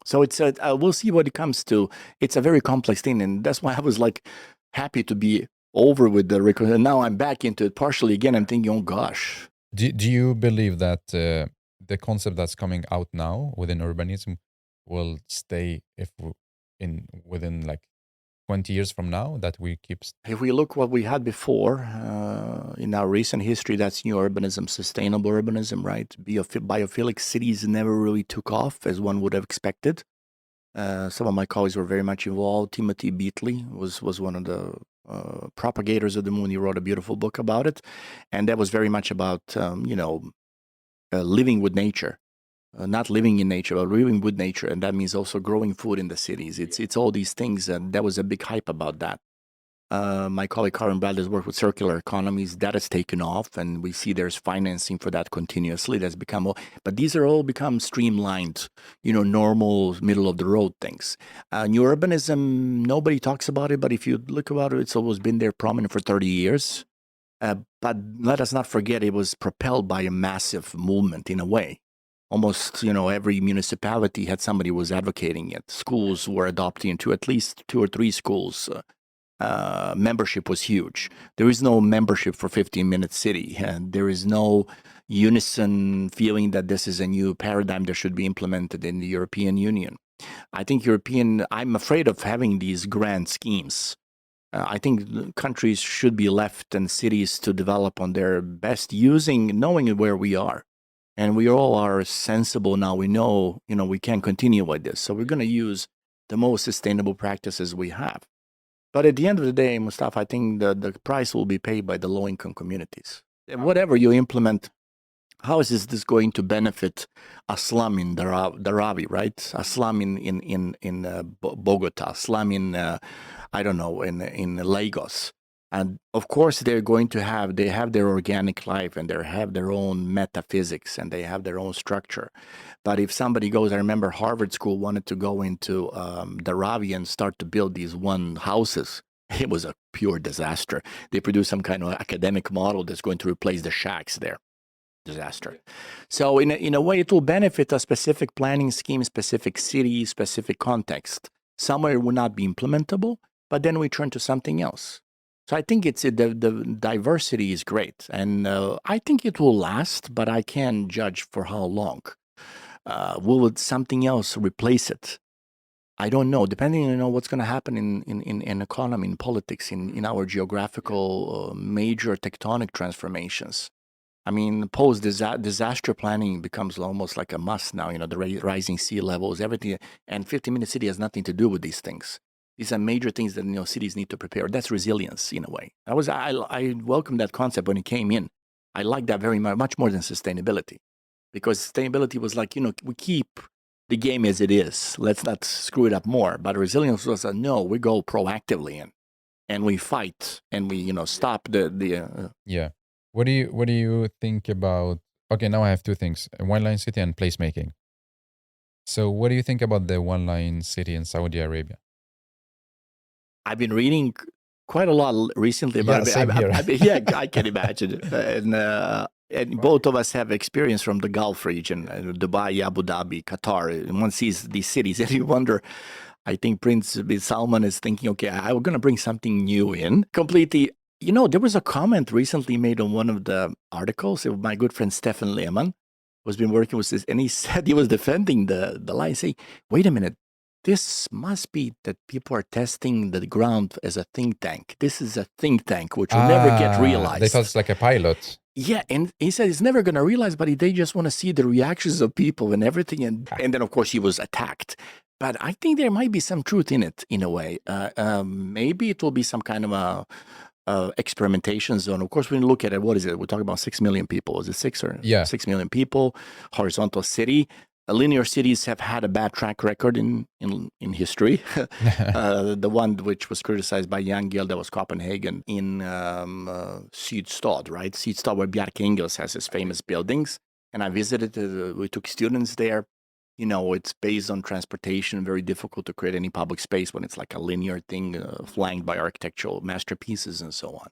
Speaker 1: So it's we'll see what it comes to. It's a very complex thing. And that's why I was like happy to be over with the record, and now I'm back into it partially again. I'm thinking, oh gosh.
Speaker 3: Do you believe that the concept that's coming out now within urbanism will stay within like 20 years from now, that we keep?
Speaker 1: If we look what we had before in our recent history, that's new urbanism, sustainable urbanism, right? Biophilic cities never really took off as one would have expected. Some of my colleagues were very much involved. Timothy Beatley was one of the propagators of the moon. He wrote a beautiful book about it, and that was very much about living with nature. Not living in nature, but living with nature, and that means also growing food in the cities. It's all these things, and there was a big hype about that. My colleague Karin Bradley's work with circular economies, that has taken off, and we see there's financing for that continuously. That's become, but these are all become streamlined, normal, middle of the road things. New urbanism, nobody talks about it, but if you look about it, it's always been there prominent for 30 years. But let us not forget, it was propelled by a massive movement in a way. Almost, every municipality had somebody who was advocating it. Schools were adopting to at least 2 or 3 schools. Membership was huge. There is no membership for 15-minute city, and there is no unison feeling that this is a new paradigm that should be implemented in the European Union. I think I'm afraid of having these grand schemes. I think countries should be left and cities to develop on their best, knowing where we are. And we all are sensible now. We know, we can't continue like this. So we're going to use the most sustainable practices we have. But at the end of the day, Mustafa, I think the price will be paid by the low-income communities. Whatever you implement, how is this going to benefit a slum in Dharavi, right? A slum in Bogota, a slum in, in Lagos. And of course, they have their organic life, and they have their own metaphysics, and they have their own structure. But if somebody goes, I remember Harvard School wanted to go into Dharavi and start to build these one houses. It was a pure disaster. They produced some kind of academic model that's going to replace the shacks there. Disaster. So in a way, it will benefit a specific planning scheme, specific city, specific context. Somewhere it will not be implementable, but then we turn to something else. So I think the diversity is great, and I think it will last, but I can't judge for how long. Will something else replace it? I don't know. Depending on what's going to happen in economy, in politics, in our geographical major tectonic transformations. I mean, post-disaster planning becomes almost like a must now. The rising sea levels, everything, and 15-minute city has nothing to do with these things. These are major things that cities need to prepare. That's resilience in a way. I welcomed that concept when it came in. I like that very much more than sustainability, because sustainability was like, we keep the game as it is. Let's not screw it up more. But resilience was no, we go proactively in, and we fight, and we stop the.
Speaker 3: Yeah. What do you think about? Okay, now I have 2 things: one line city and placemaking. So, what do you think about the one line city in Saudi Arabia?
Speaker 1: I've been reading quite a lot recently about it. I can imagine. And both of us have experience from the Gulf region, Dubai, Abu Dhabi, Qatar. And one sees these cities and you wonder, I think Prince bin Salman is thinking, okay, I'm going to bring something new in. Completely. There was a comment recently made on one of the articles. My good friend Stefan Lehman was been working with this, and he said he was defending the line, saying, wait a minute, this must be that people are testing the ground as a think tank. This is a think tank, which will never get realized.
Speaker 3: They thought it's like a pilot.
Speaker 1: Yeah, and he said it's never going to realize, but they just want to see the reactions of people and everything. And then, of course, he was attacked. But I think there might be some truth in it, in a way. Maybe it will be some kind of a experimentation zone. Of course, when you look at it, what is it? We're talking about 6 million people. Is it 6 or 6 million people? Horizontal city. Linear cities have had a bad track record in history. The one which was criticized by Jan Gehl, that was Copenhagen, in Sydstad, right? Sydstad, where Bjarke Ingels has his famous buildings. And I visited, we took students there. It's based on transportation, very difficult to create any public space when it's like a linear thing flanked by architectural masterpieces and so on.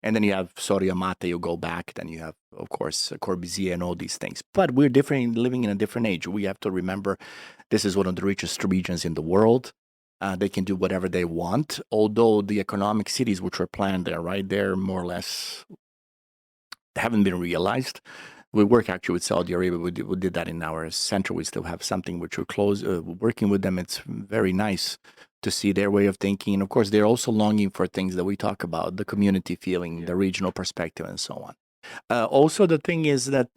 Speaker 1: And then you have Soria Mate, you go back, then you have, of course, Corbusier and all these things. But we're living in a different age. We have to remember this is one of the richest regions in the world. They can do whatever they want, although the economic cities which were planned there, right, they're more or less, they haven't been realized. We work actually with Saudi Arabia. We did that in our center. We still have something which we're working with them. It's very nice to see their way of thinking. And of course, they're also longing for things that we talk about, the community feeling, the regional perspective, and so on. Also, the thing is that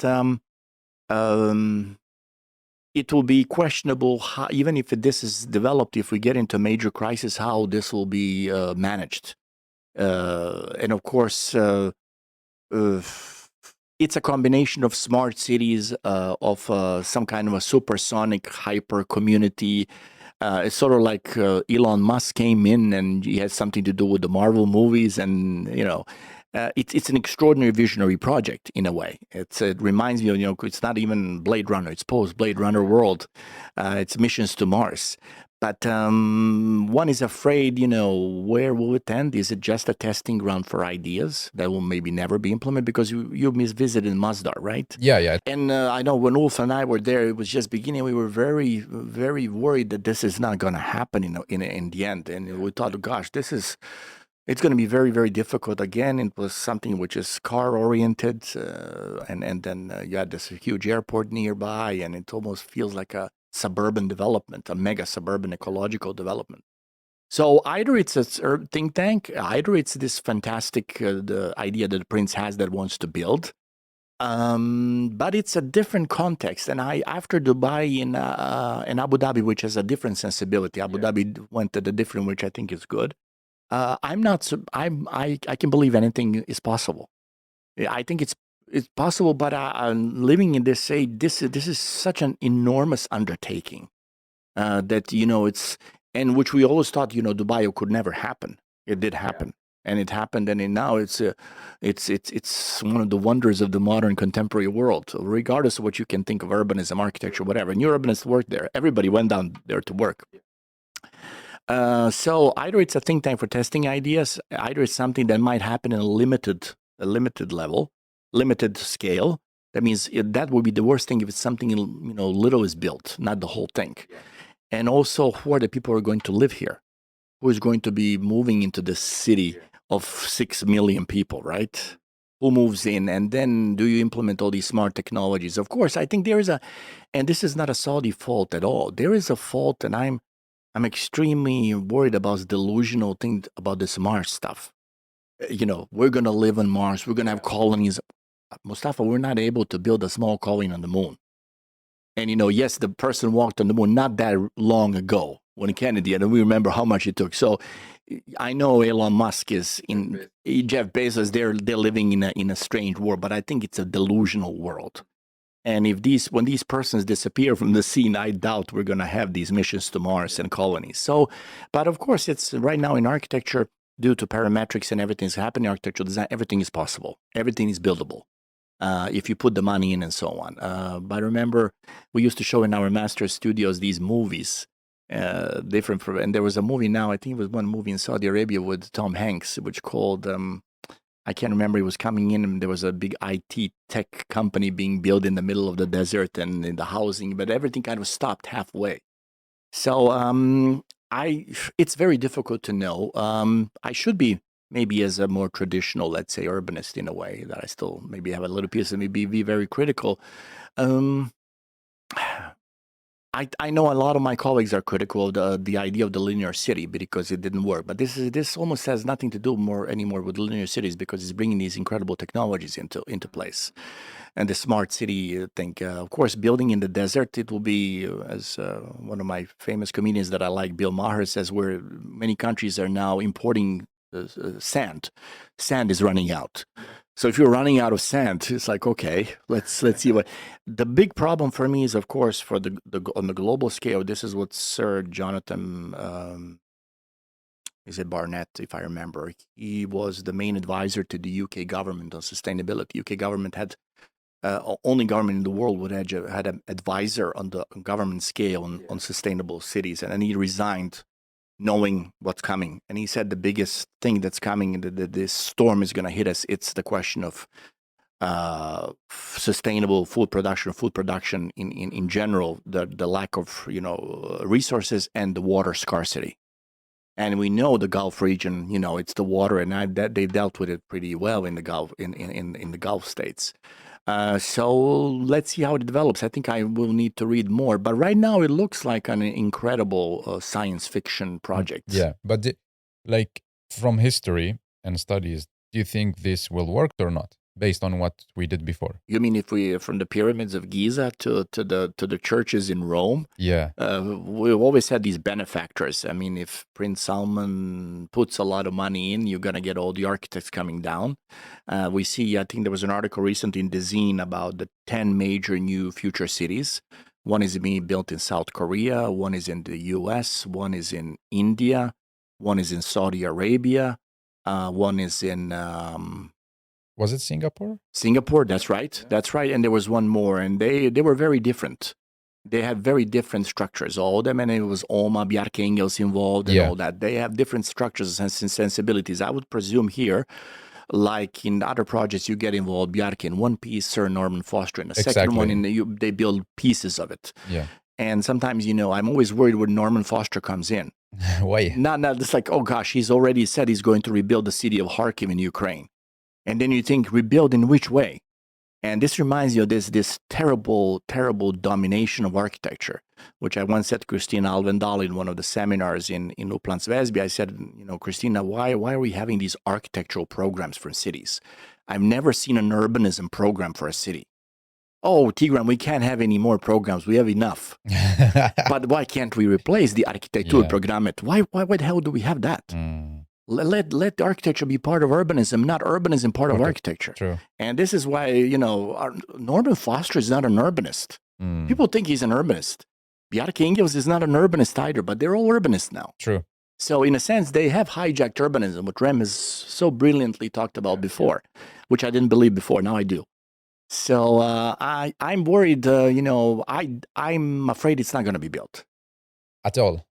Speaker 1: it will be questionable, how, even if this is developed, if we get into a major crisis, how this will be managed. And of course, it's a combination of smart cities, of some kind of a supersonic hyper community. It's sort of like Elon Musk came in and he had something to do with the Marvel movies, and it's an extraordinary visionary project in a way. It reminds me of it's not even Blade Runner; it's post Blade Runner world. It's missions to Mars. But one is afraid, where will it end? Is it just a testing ground for ideas that will maybe never be implemented? Because you visited Masdar, right?
Speaker 3: Yeah.
Speaker 1: And I know when Ulf and I were there, it was just beginning. We were very, very worried that this is not going to happen in the end. And we thought, gosh, it's going to be very, very difficult. Again, it was something which is car-oriented, and then you had this huge airport nearby, and it almost feels like a suburban development, a mega suburban ecological development. So either it's a think tank, either it's this fantastic the idea that the prince has that wants to build, but it's a different context. And after Dubai in Abu Dhabi, which has a different sensibility, Abu Dhabi went to the different, which I think is good. I can believe anything is possible. I think it's possible, but living in this age, this is such an enormous undertaking that it's, and which we always thought Dubai could never happen. It did happen, and it happened, and now it's one of the wonders of the modern contemporary world. Regardless of what you can think of urbanism, architecture, whatever, and your urbanists worked there. Everybody went down there to work. So either it's a think tank for testing ideas, either it's something that might happen in a limited level, limited scale. That means that would be the worst thing if it's something little is built, not the whole thing. And also, who are the people who are going to live here? Who is going to be moving into this city of 6 million people, right? Who moves in? And then do you implement all these smart technologies? Of course, I think there is and this is not a Saudi fault at all. There is a fault, and I'm extremely worried about this delusional thing about this Mars stuff. We're going to live on Mars. We're going to have colonies. Mustafa, we're not able to build a small colony on the moon. And, yes, the person walked on the moon not that long ago when Kennedy, and we remember how much it took. So I know Elon Musk is Jeff Bezos, they're living in a strange world, but I think it's a delusional world. And when these persons disappear from the scene, I doubt we're going to have these missions to Mars and colonies. So, but of course, it's right now in architecture, due to parametrics and everything's happening in architectural design, everything is possible. Everything is buildable. If you put the money in and so on. But remember, we used to show in our master studios these movies, different from, and there was a movie now, I think it was one movie in Saudi Arabia with Tom Hanks, which called, I can't remember, he was coming in and there was a big IT tech company being built in the middle of the desert and in the housing, but everything kind of stopped halfway. So it's very difficult to know. I should be maybe as a more traditional, let's say, urbanist in a way, that I still maybe have a little piece of me be very critical. I know a lot of my colleagues are critical of the idea of the linear city because it didn't work. But this almost has nothing to do anymore with linear cities, because it's bringing these incredible technologies into place. And the smart city thing, of course, building in the desert, it will be, as one of my famous comedians that I like, Bill Maher, says, where many countries are now importing sand. Sand is running out. So if you're running out of sand, it's like, okay, let's see what. The big problem for me is, of course, on the global scale, this is what Sir Jonathan, is it Barnett, if I remember, he was the main advisor to the UK government on sustainability. UK government had, only government in the world would had an advisor on the government scale on sustainable cities, and then he resigned, knowing what's coming. And he said the biggest thing that's coming, this storm is going to hit us. It's the question of sustainable food production in general, the lack of resources and the water scarcity. And we know the Gulf region, it's the water, and they dealt with it pretty well in the Gulf in the Gulf states. So let's see how it develops. I think I will need to read more. But right now, it looks like an incredible science fiction project.
Speaker 3: Yeah, but from history and studies, do you think this will work or not? based on what we did before.
Speaker 1: You mean if we from the pyramids of Giza to the churches in Rome?
Speaker 3: Yeah.
Speaker 1: We've always had these benefactors. I mean, if Prince Salman puts a lot of money in, you're gonna get all the architects coming down. We see. I think there was an article recently in the Zine about the 10 major new future cities. One is being built in South Korea. One is in the U.S. One is in India. One is in Saudi Arabia. One is in
Speaker 3: Was it Singapore?
Speaker 1: Singapore. That's right. That's right. And there was one more, and they were very different. They had very different structures, all of them, and it was Oma, Bjarke Ingels involved and all that. They have different structures and sensibilities. I would presume here, like in other projects, you get involved, Bjarke in one piece, Sir Norman Foster in the second one, they build pieces of it.
Speaker 3: Yeah.
Speaker 1: And sometimes, I'm always worried when Norman Foster comes in.
Speaker 3: Why?
Speaker 1: Not it's like, oh gosh, he's already said he's going to rebuild the city of Kharkiv in Ukraine. And then you think, rebuild in which way? And this reminds you of this terrible, terrible domination of architecture, which I once said to Christina Alvendal in one of the seminars in Upplands Väsby. I said, Christina, why are we having these architectural programs for cities? I've never seen an urbanism program for a city. Oh, Tigran, we can't have any more programs. We have enough. But why can't we replace the Arkitekturprogrammet? Why the hell do we have that? Let the architecture be part of urbanism, not urbanism part of architecture.
Speaker 3: True.
Speaker 1: And this is why, Norman Foster is not an urbanist. People think he's an urbanist. Bjarke Ingels is not an urbanist either, but they're all urbanists now.
Speaker 3: True.
Speaker 1: So in a sense, they have hijacked urbanism, which Rem has so brilliantly talked about before, which I didn't believe before. Now I do. So I'm worried, I'm afraid it's not going to be built.
Speaker 3: At all?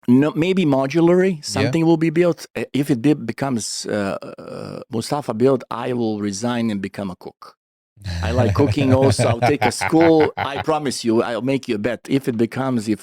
Speaker 1: No, maybe modularly, something will be built. If it becomes Mustafa built, I will resign and become a cook. I like cooking also. I'll take a school. I promise you, I'll make you a bet. If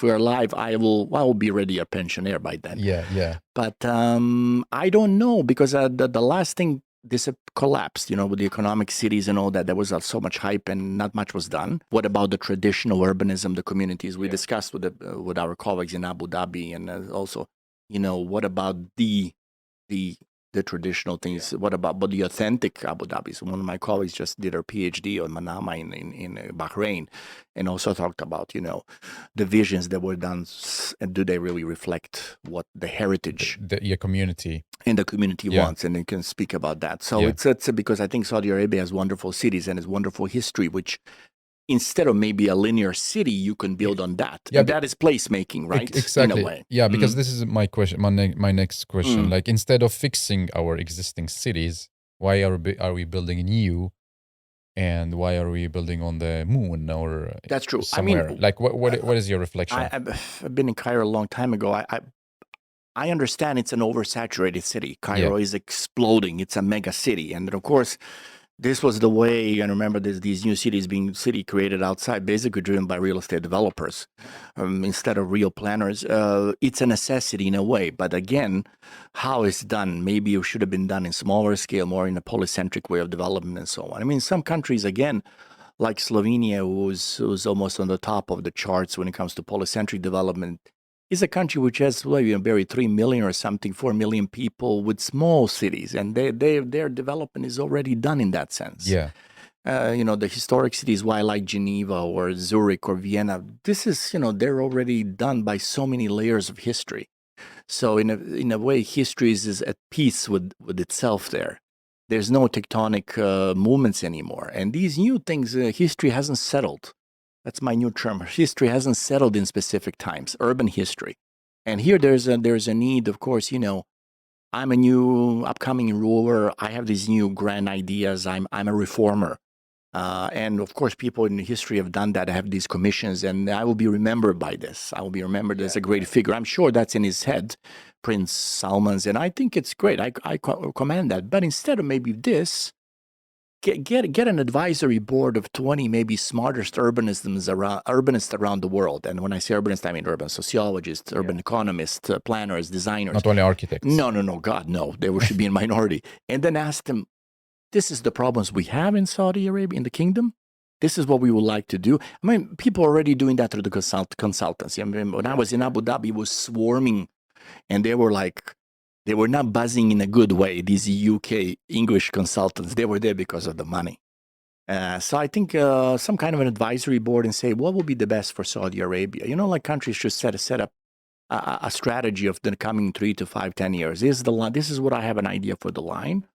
Speaker 1: we're alive, I will be already a pensioner by then.
Speaker 3: Yeah.
Speaker 1: But I don't know, because the last thing, this collapsed, with the economic cities and all that. There was so much hype and not much was done. What about the traditional urbanism, the communities? We discussed with our colleagues in Abu Dhabi, and also, what about the traditional things? What about the authentic Abu Dhabi? So one of my colleagues just did her PhD on Manama in Bahrain, and also talked about, the visions that were done, and do they really reflect what the heritage
Speaker 3: your community
Speaker 1: and the community wants, and they can speak about that. So it's because I think Saudi Arabia has wonderful cities and has wonderful history, which instead of maybe a linear city, you can build on that.
Speaker 3: Yeah,
Speaker 1: and that is placemaking, right?
Speaker 3: Exactly.
Speaker 1: In a way.
Speaker 3: Yeah, because this is my question. My next question. Like, instead of fixing our existing cities, why are we building new? And why are we building on the moon or
Speaker 1: that's true.
Speaker 3: somewhere? Like, what is your reflection?
Speaker 1: I've been in Cairo a long time ago. I understand it's an oversaturated city. Cairo is exploding. It's a mega city. And then, of course, this was the way, and remember, there's these new cities being created outside, basically driven by real estate developers instead of real planners. It's a necessity in a way. But again, how it's done, maybe it should have been done in smaller scale, more in a polycentric way of development and so on. I mean, some countries, again, like Slovenia, who's almost on the top of the charts when it comes to polycentric development, is a country which has buried 3 million or something, 4 million people with small cities, and their development is already done in that sense.
Speaker 3: Yeah.
Speaker 1: The historic cities, why I like Geneva or Zurich or Vienna, this is, they're already done by so many layers of history. So in a way, history is at peace with itself there. There's no tectonic movements anymore. And these new things, history hasn't settled. That's my new term. History hasn't settled in specific times, urban history. And here there's a need, of course, I'm a new upcoming ruler. I have these new grand ideas. I'm a reformer. And of course, people in history have done that. I have these commissions, and I will be remembered by this. I will be remembered as a great figure. I'm sure that's in his head, Prince Salman's, and I think it's great. I commend that. But instead of maybe this, get an advisory board of 20 maybe smartest urbanists around the world. And when I say urbanists, I mean urban sociologists, urban economists, planners, designers.
Speaker 3: Not only architects.
Speaker 1: No, God, no. They should be in minority. And then ask them, this is the problems we have in Saudi Arabia, in the kingdom. This is what we would like to do. I mean, people are already doing that through the consultancy. I mean, when I was in Abu Dhabi, it was swarming. And they were like, They were not buzzing in a good way. These UK English consultants, they were there because of the money. So I think some kind of an advisory board and say what will be the best for Saudi Arabia. Like countries should set up a strategy of the coming 3 to 5, 10 years. This is what I have an idea for the line.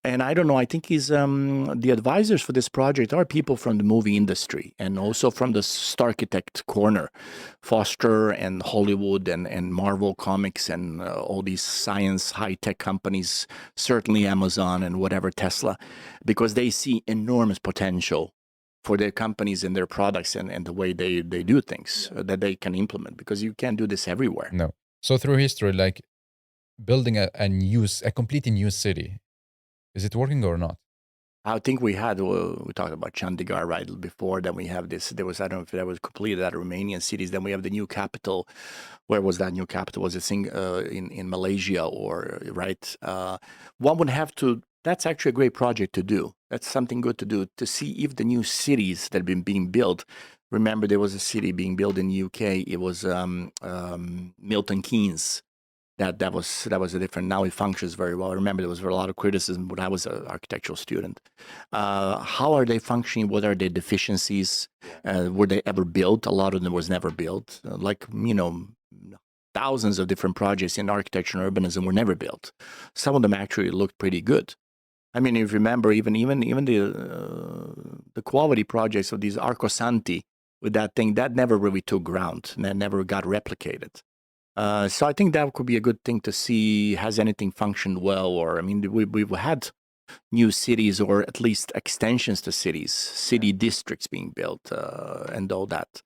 Speaker 1: And I don't know, I think the advisors for this project are people from the movie industry and also from the Starchitect corner, Foster and Hollywood and Marvel Comics and all these science high-tech companies, certainly Amazon and whatever, Tesla, because they see enormous potential for their companies and their products and the way they do things that they can implement, because you can't do this everywhere.
Speaker 3: No. So through history, like building a completely new city, is it working or not?
Speaker 1: I think we talked about Chandigarh right before. Then we have this. I don't know if that was completed at Romanian cities. Then we have the new capital. Where was that new capital? Was it in Malaysia or right? One would have to. That's actually a great project to do. That's something good to do to see if the new cities that have been being built. Remember, there was a city being built in the UK. It was Milton Keynes. That was a different. Now it functions very well. I remember there was a lot of criticism when I was an architectural student. How are they functioning? What are their deficiencies? Were they ever built? A lot of them was never built. Thousands of different projects in architecture and urbanism were never built. Some of them actually looked pretty good. I mean, if you remember, even the quality projects of these Arcosanti with that thing, that never really took ground and that never got replicated. So I think that could be a good thing to see. Has anything functioned well? Or, I mean, we've had new cities or at least extensions to cities, city districts being built and all that.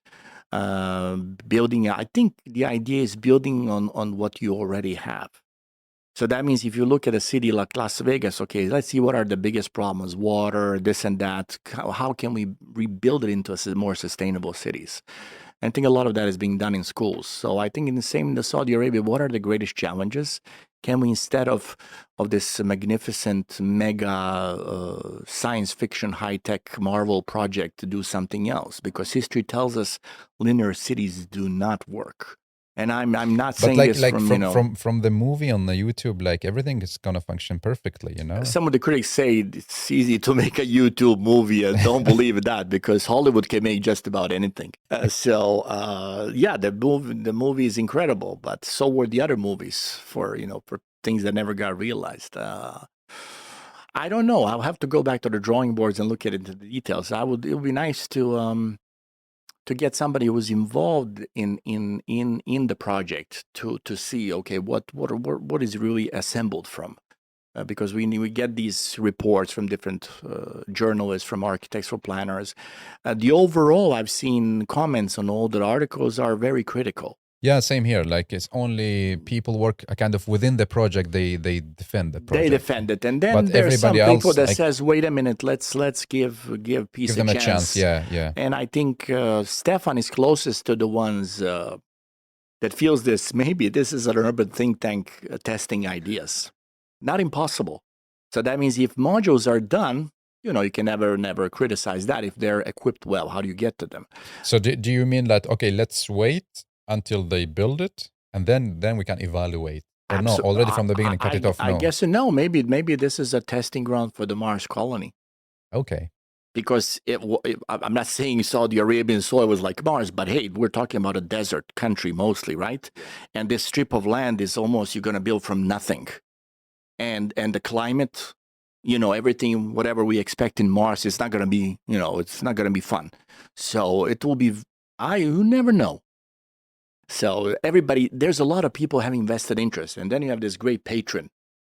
Speaker 1: Building, I think the idea is building on what you already have. So that means if you look at a city like Las Vegas, okay, let's see what are the biggest problems, water, this and that. How can we rebuild it into more sustainable cities? I think a lot of that is being done in schools. So I think in the Saudi Arabia, what are the greatest challenges? Can we, instead of this magnificent mega science fiction high-tech Marvel project, do something else? Because history tells us linear cities do not work. And I'm not saying
Speaker 3: like,
Speaker 1: this
Speaker 3: from the movie on the YouTube, like everything is gonna function perfectly,
Speaker 1: Some of the critics say it's easy to make a YouTube movie, and don't believe that because Hollywood can make just about anything. The movie is incredible, but so were the other movies for things that never got realized. I don't know. I'll have to go back to the drawing boards and look at into the details. It would be nice to get somebody who was involved in the project to see, okay, what is really assembled from, because we get these reports from different journalists, from architectural planners. The overall, I've seen comments on all the articles are very critical.
Speaker 3: Yeah, same here. Like it's only people work kind of within the project. They defend the project.
Speaker 1: They defend it, and then there's some people that says, "Wait a minute, let's give peace
Speaker 3: them a chance." Yeah.
Speaker 1: And I think Stefan is closest to the ones that feels this. Maybe this is an urban think tank testing ideas. Not impossible. So that means if modules are done, you can never criticize that if they're equipped well. How do you get to them?
Speaker 3: So do you mean that okay, let's wait until they build it, and then we can evaluate? Or no, already from the beginning, cut it off? No.
Speaker 1: I guess no. Maybe this is a testing ground for the Mars colony.
Speaker 3: Okay.
Speaker 1: Because I'm not saying Saudi Arabian soil was like Mars, but hey, we're talking about a desert country mostly, right? And this strip of land is almost, you're going to build from nothing. And the climate, everything, whatever we expect in Mars, it's not going to be, it's not going to be fun. So it will be, you never know. So there's a lot of people having vested interest. And then you have this great patron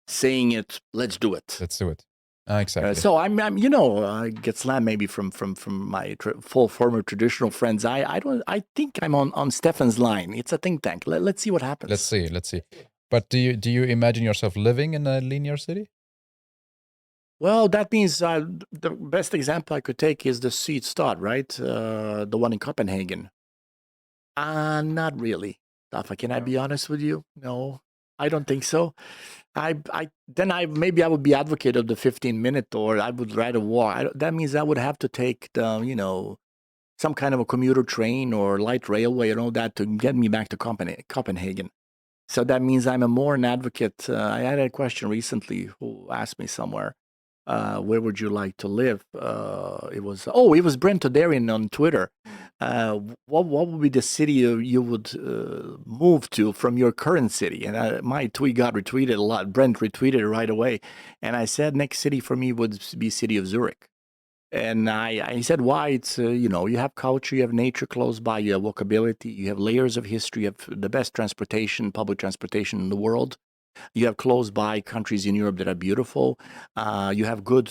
Speaker 1: saying it, let's do it.
Speaker 3: Let's do it. Exactly.
Speaker 1: So I'm I get slammed maybe from my former traditional friends. I think I'm on Stefan's line. It's a think tank. Let's see what happens.
Speaker 3: Let's see. But do you imagine yourself living in a linear city?
Speaker 1: Well, that means the best example I could take is the Sydstad, right? The one in Copenhagen. Not really. Staffan, can I be honest with you? No, I don't think so. Maybe I would be advocate of the 15-minute, or I would rather walk. That means I would have to take the, some kind of a commuter train or light railway and all that to get me back to Copenhagen. So that means I'm a more an advocate. I had a question recently who asked me somewhere, where would you like to live? It was Brent Todarian on Twitter. What would be the city you would move to from your current city? And my tweet got retweeted a lot. Brent retweeted it right away. And I said, next city for me would be city of Zurich. And I said, why? It's, you have culture, you have nature close by, you have walkability, you have layers of history, you have the best transportation, public transportation in the world. You have close by countries in Europe that are beautiful. You have good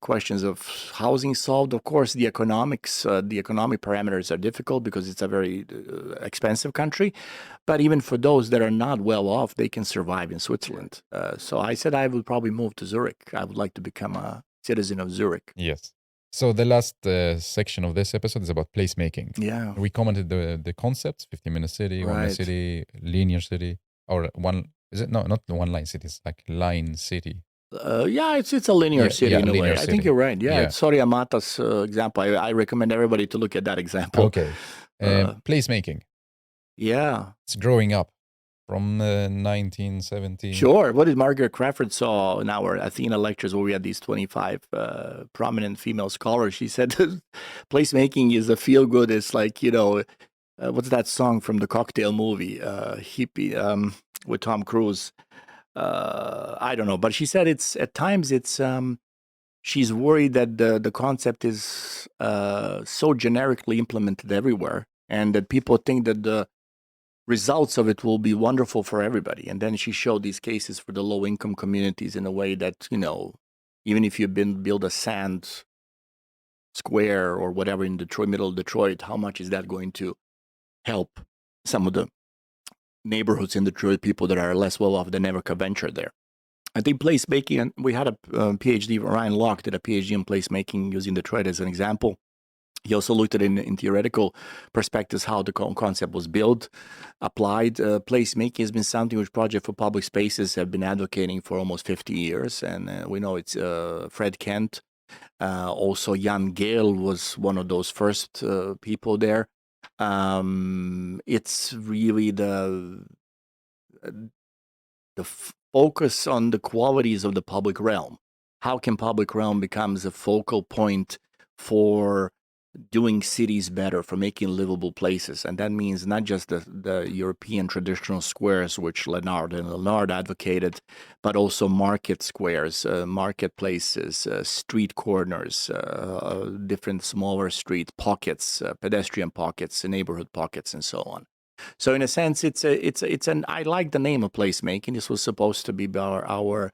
Speaker 1: questions of housing solved. Of course, the economic parameters are difficult because it's a very expensive country. But even for those that are not well off, they can survive in Switzerland. So I said I would probably move to Zurich. I would like to become a citizen of Zurich.
Speaker 3: Yes. So the last section of this episode is about placemaking.
Speaker 1: Yeah.
Speaker 3: We commented the concepts: 15-minute city, one-line
Speaker 1: Right.
Speaker 3: city, linear city, or one. Is it no, not the one-line city? It's like line city.
Speaker 1: Yeah, it's a linear city in a
Speaker 3: linear
Speaker 1: way. I think
Speaker 3: city.
Speaker 1: you're right. Yeah,
Speaker 3: Yeah.
Speaker 1: it's Sori Amata's example. I recommend everybody to look at that example.
Speaker 3: Okay. Placemaking.
Speaker 1: Yeah.
Speaker 3: It's growing up from 1970.
Speaker 1: Sure. What did Margaret Crawford saw in our Athena lectures where we had these 25 prominent female scholars? She said placemaking is a feel good. It's like, what's that song from the Cocktail movie, Hippie, with Tom Cruise? I don't know. But she said at times she's worried that the concept is so generically implemented everywhere and that people think that the results of it will be wonderful for everybody. And then she showed these cases for the low income communities in a way that, even if you've build a sand square or whatever in Detroit, middle of Detroit, how much is that going to help some of the neighborhoods in Detroit, people that are less well off, that never could venture there? I think placemaking, and we had a PhD, Ryan Locke did a PhD in placemaking using Detroit as an example. He also looked at it in theoretical perspectives, how the concept was built, applied. Placemaking has been something which Project for Public Spaces have been advocating for almost 50 years. And we know it's Fred Kent. Also, Jan Gehl was one of those first people there. It's really the focus on the qualities of the public realm. How can public realm becomes a focal point for doing cities better, for making livable places? And that means not just the European traditional squares, which Leonard advocated, but also market squares, marketplaces, street corners, different smaller street pockets, pedestrian pockets, neighborhood pockets, and so on. So in a sense, I like the name of placemaking. This was supposed to be our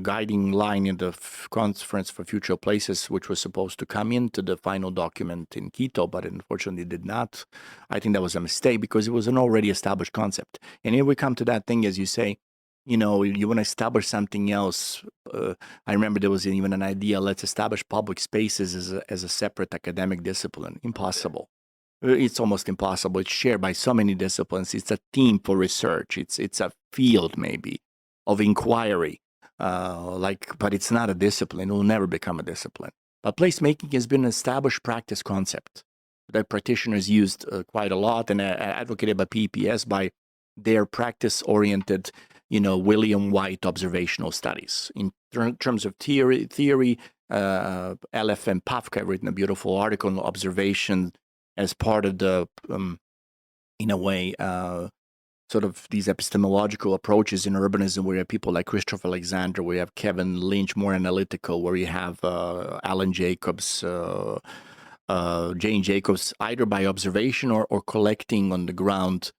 Speaker 1: guiding line in the Conference for Future Places, which was supposed to come into the final document in Quito, but unfortunately did not. I think that was a mistake because it was an already established concept. And here we come to that thing, as you say, you want to establish something else. I remember there was even an idea, let's establish public spaces as a separate academic discipline. Impossible. It's almost impossible. It's shared by so many disciplines. It's a theme for research. It's a field maybe of inquiry. But it's not a discipline. It will never become a discipline. But placemaking has been an established practice concept that practitioners used quite a lot and advocated by PPS by their practice-oriented, William White observational studies. In terms of theory, LFM Pafka have written a beautiful article on observation as part of the, in a way, sort of these epistemological approaches in urbanism, where you have people like Christopher Alexander, where you have Kevin Lynch, more analytical, where you have Alan Jacobs, Jane Jacobs, either by observation or collecting on the ground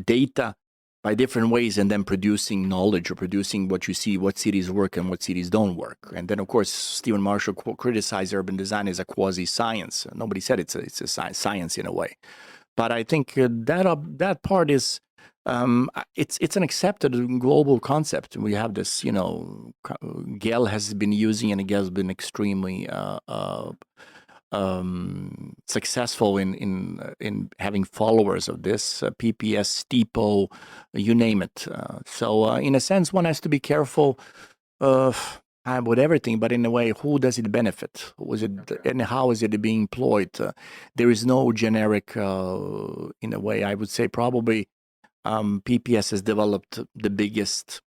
Speaker 1: data by different ways, and then producing knowledge or producing what you see, what cities work and what cities don't work. And then, of course, Stephen Marshall criticized urban design as a quasi-science. Nobody said it's a science in a way. But I think that part is it's an accepted global concept. We have this, Gehl has been using, and Gehl has been extremely successful in having followers of this, PPS, STIPO, you name it. So in a sense, one has to be careful. time with everything, but in a way, who does it benefit? Was it, and how is it being employed? There is no generic, in a way, I would say probably PPS has developed the biggest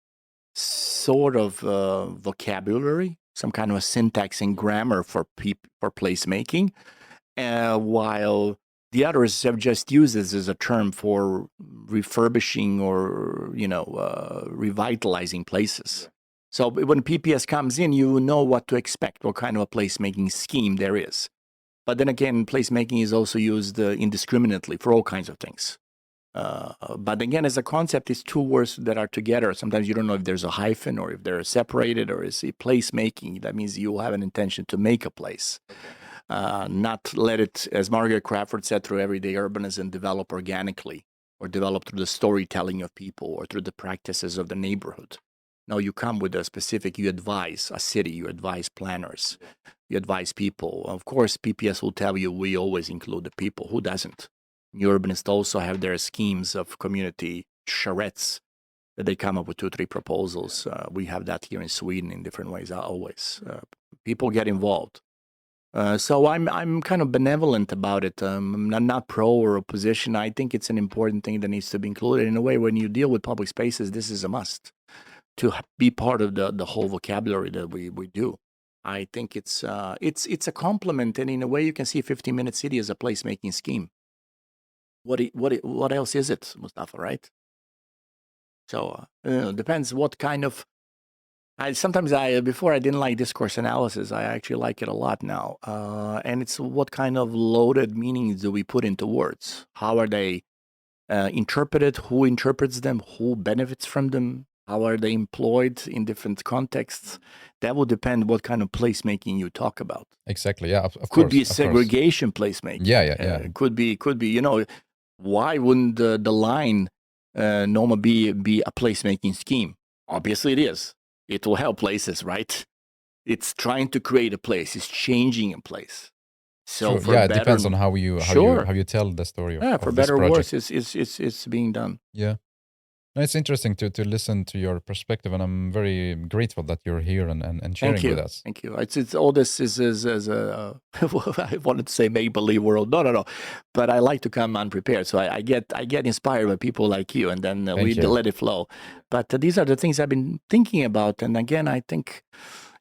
Speaker 1: sort of vocabulary, some kind of a syntax and grammar for placemaking, while the others have just used this as a term for refurbishing or revitalizing places. So when PPS comes in, you know what to expect, what kind of a placemaking scheme there is. But then again, placemaking is also used indiscriminately for all kinds of things. But again, as a concept, it's two words that are together. Sometimes you don't know if there's a hyphen or if they're separated, or is it placemaking? That means you have an intention to make a place. Not let it, as Margaret Crawford said, through everyday urbanism, develop organically or develop through the storytelling of people or through the practices of the neighborhood. No, you come with a specific, you advise a city, you advise planners, you advise people. Of course, PPS will tell you we always include the people. Who doesn't? New urbanists also have their schemes of community charrettes that they come up with 2-3 proposals. We have that here in Sweden in different ways always. People get involved. So I'm kind of benevolent about it. I'm not pro or opposition. I think it's an important thing that needs to be included. In a way, when you deal with public spaces, this is a must to be part of the whole vocabulary that we do. I think it's a compliment, and in a way, you can see 15-minute city as a placemaking scheme. What else is it, Mustafa? Right? So depends what kind of. Sometimes before I didn't like discourse analysis. I actually like it a lot now, and it's what kind of loaded meanings do we put into words? How are they interpreted? Who interprets them? Who benefits from them? How are they employed in different contexts? That will depend what kind of placemaking you talk about.
Speaker 3: Exactly. Yeah. Of
Speaker 1: could
Speaker 3: course,
Speaker 1: be segregation placemaking.
Speaker 3: Yeah.
Speaker 1: Could be. Why wouldn't the line NOMA be a placemaking scheme? Obviously, it is. It will help places, right? It's trying to create a place. It's changing a place. So
Speaker 3: sure. It depends on how you tell the story of
Speaker 1: for
Speaker 3: this
Speaker 1: better or
Speaker 3: project.
Speaker 1: worse, it's being done.
Speaker 3: Yeah. No, it's interesting to listen to your perspective, and I'm very grateful that you're here and sharing with us.
Speaker 1: Thank you. It's all this is I wanted to say make believe world. No. But I like to come unprepared, so I get inspired by people like you, and then we let it flow. But these are the things I've been thinking about, and again, I think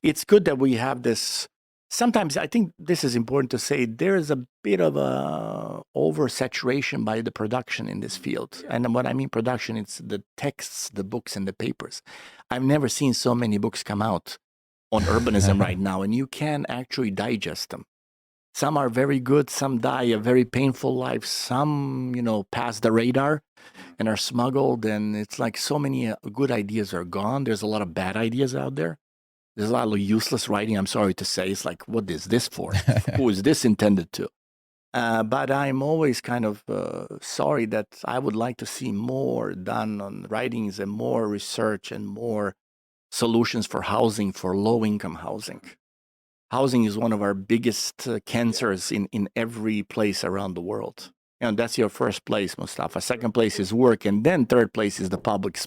Speaker 1: it's good that we have this. Sometimes I think this is important to say. There is a bit of a oversaturation by the production in this field. And when I mean production, it's the texts, the books, and the papers. I've never seen so many books come out on urbanism right now, and you can actually digest them. Some are very good, some die a very painful life, some, pass the radar and are smuggled, and it's like so many good ideas are gone. There's a lot of bad ideas out there. There's a lot of useless writing, I'm sorry to say. It's like, what is this for? Who is this intended to? But I'm always kind of sorry that I would like to see more done on writings and more research and more solutions for housing, for low-income housing. Housing is one of our biggest cancers in every place around the world. And that's your first place, Mustafa. Second place is work, and then third place is the public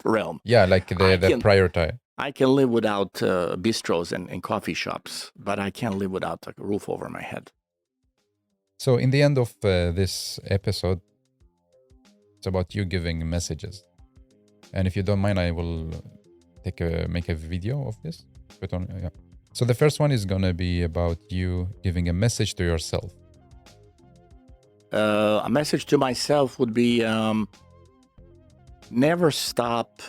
Speaker 1: realm.
Speaker 3: Yeah, like the prioritize.
Speaker 1: I can live without bistros and coffee shops, but I can't live without a roof over my head.
Speaker 3: So in the end of this episode, it's about you giving messages. And if you don't mind, I will make a video of this. So the first one is going to be about you giving a message to yourself.
Speaker 1: A message to myself would be... never stop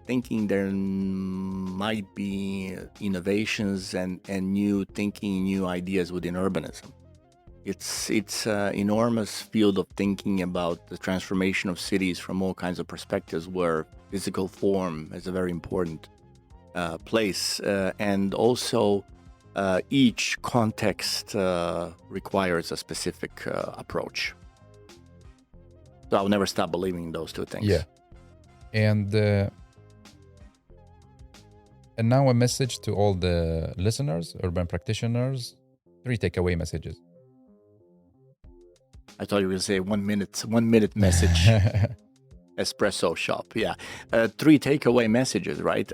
Speaker 1: thinking there might be innovations and new thinking, new ideas within urbanism. It's an enormous field of thinking about the transformation of cities from all kinds of perspectives, where physical form is a very important place, and also each context requires a specific approach. So I'll never stop believing in those two things.
Speaker 3: Yeah. And now a message to all the listeners, urban practitioners, 3 takeaway messages.
Speaker 1: I thought you were going to say 1 minute message. Espresso shop, yeah. 3 takeaway messages, right?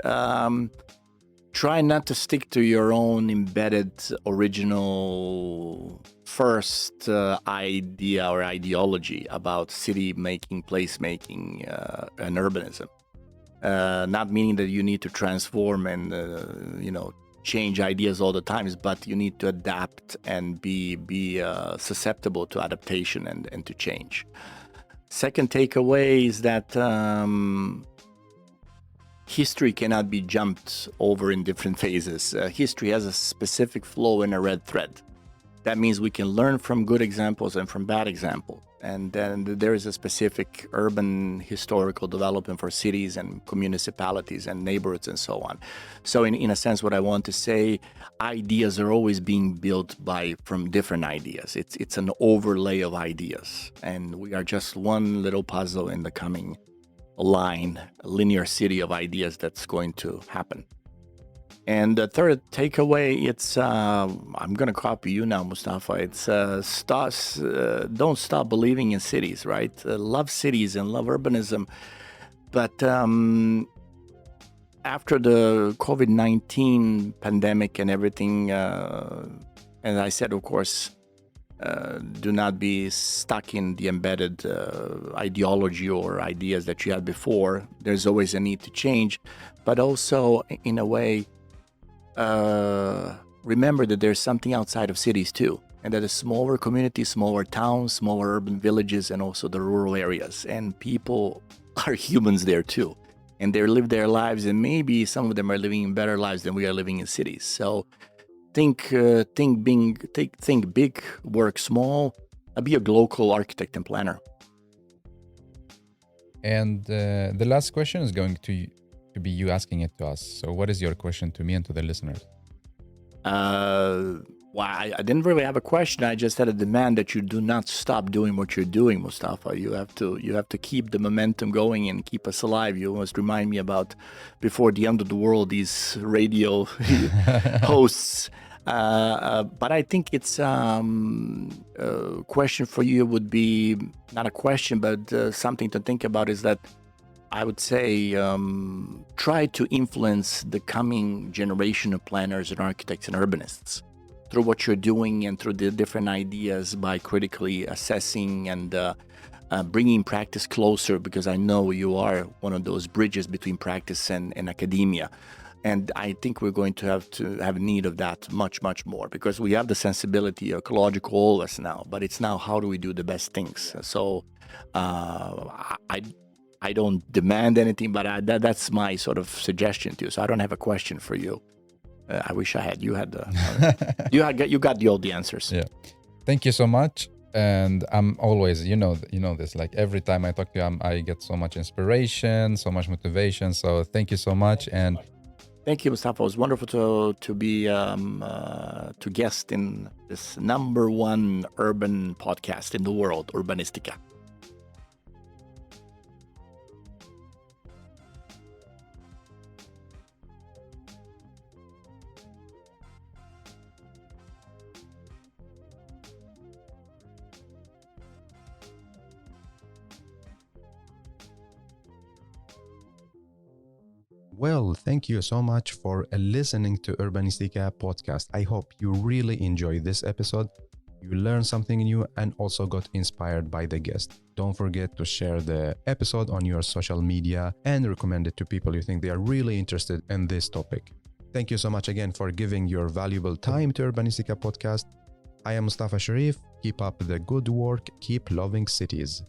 Speaker 1: try not to stick to your own embedded original first idea or ideology about city making, place making, and urbanism. Not meaning that you need to transform and change ideas all the times, but you need to adapt and be susceptible to adaptation and to change. Second takeaway is that history cannot be jumped over in different phases. History has a specific flow and a red thread. That means we can learn from good examples and from bad examples. And then there is a specific urban historical development for cities and municipalities and neighborhoods and so on. So in a sense, what I want to say, ideas are always being built from different ideas. It's an overlay of ideas. And we are just one little puzzle in the coming linear city of ideas that's going to happen. And the third takeaway, it's I'm going to copy you now, Mustafa. It's don't stop believing in cities, right? Love cities and love urbanism. But after the COVID-19 pandemic and everything, and I said, of course, do not be stuck in the embedded ideology or ideas that you had before. There's always a need to change, but also in a way, remember that there's something outside of cities too, and that is smaller communities, smaller towns, smaller urban villages, and also the rural areas. And people are humans there too, and they live their lives, and maybe some of them are living better lives than we are living in cities. So think big, work small, be a local architect and planner.
Speaker 3: And the last question is going to be you asking it to us. So what is your question to me and to the listeners?
Speaker 1: Well, I didn't really have a question. I just had a demand that you do not stop doing what you're doing, Mustafa. You have to keep the momentum going and keep us alive. You almost remind me about before the end of the world, these radio hosts. But I think it's a question for you would be not a question, but something to think about is that I would say try to influence the coming generation of planners and architects and urbanists through what you're doing and through the different ideas by critically assessing and bringing practice closer, because I know you are one of those bridges between practice and academia. And I think we're going to have need of that much, much more, because we have the sensibility, ecological, all of us now, but it's now how do we do the best things. So I don't demand anything, but that's my sort of suggestion to you. So I don't have a question for you. I wish I had. You had you got all the answers.
Speaker 3: Yeah. Thank you so much. And I'm always, you know this, like every time I talk to you, I get so much inspiration, so much motivation. So thank you so much. And
Speaker 1: thank you, Mustafa. It was wonderful to be to guest in this #1 urban podcast in the world, Urbanistica.
Speaker 2: Well, thank you so much for listening to Urbanistica Podcast. I hope you really enjoyed this episode. You learned something new and also got inspired by the guest. Don't forget to share the episode on your social media and recommend it to people you think they are really interested in this topic. Thank you so much again for giving your valuable time to Urbanistica Podcast. I am Mustafa Sharif. Keep up the good work. Keep loving cities.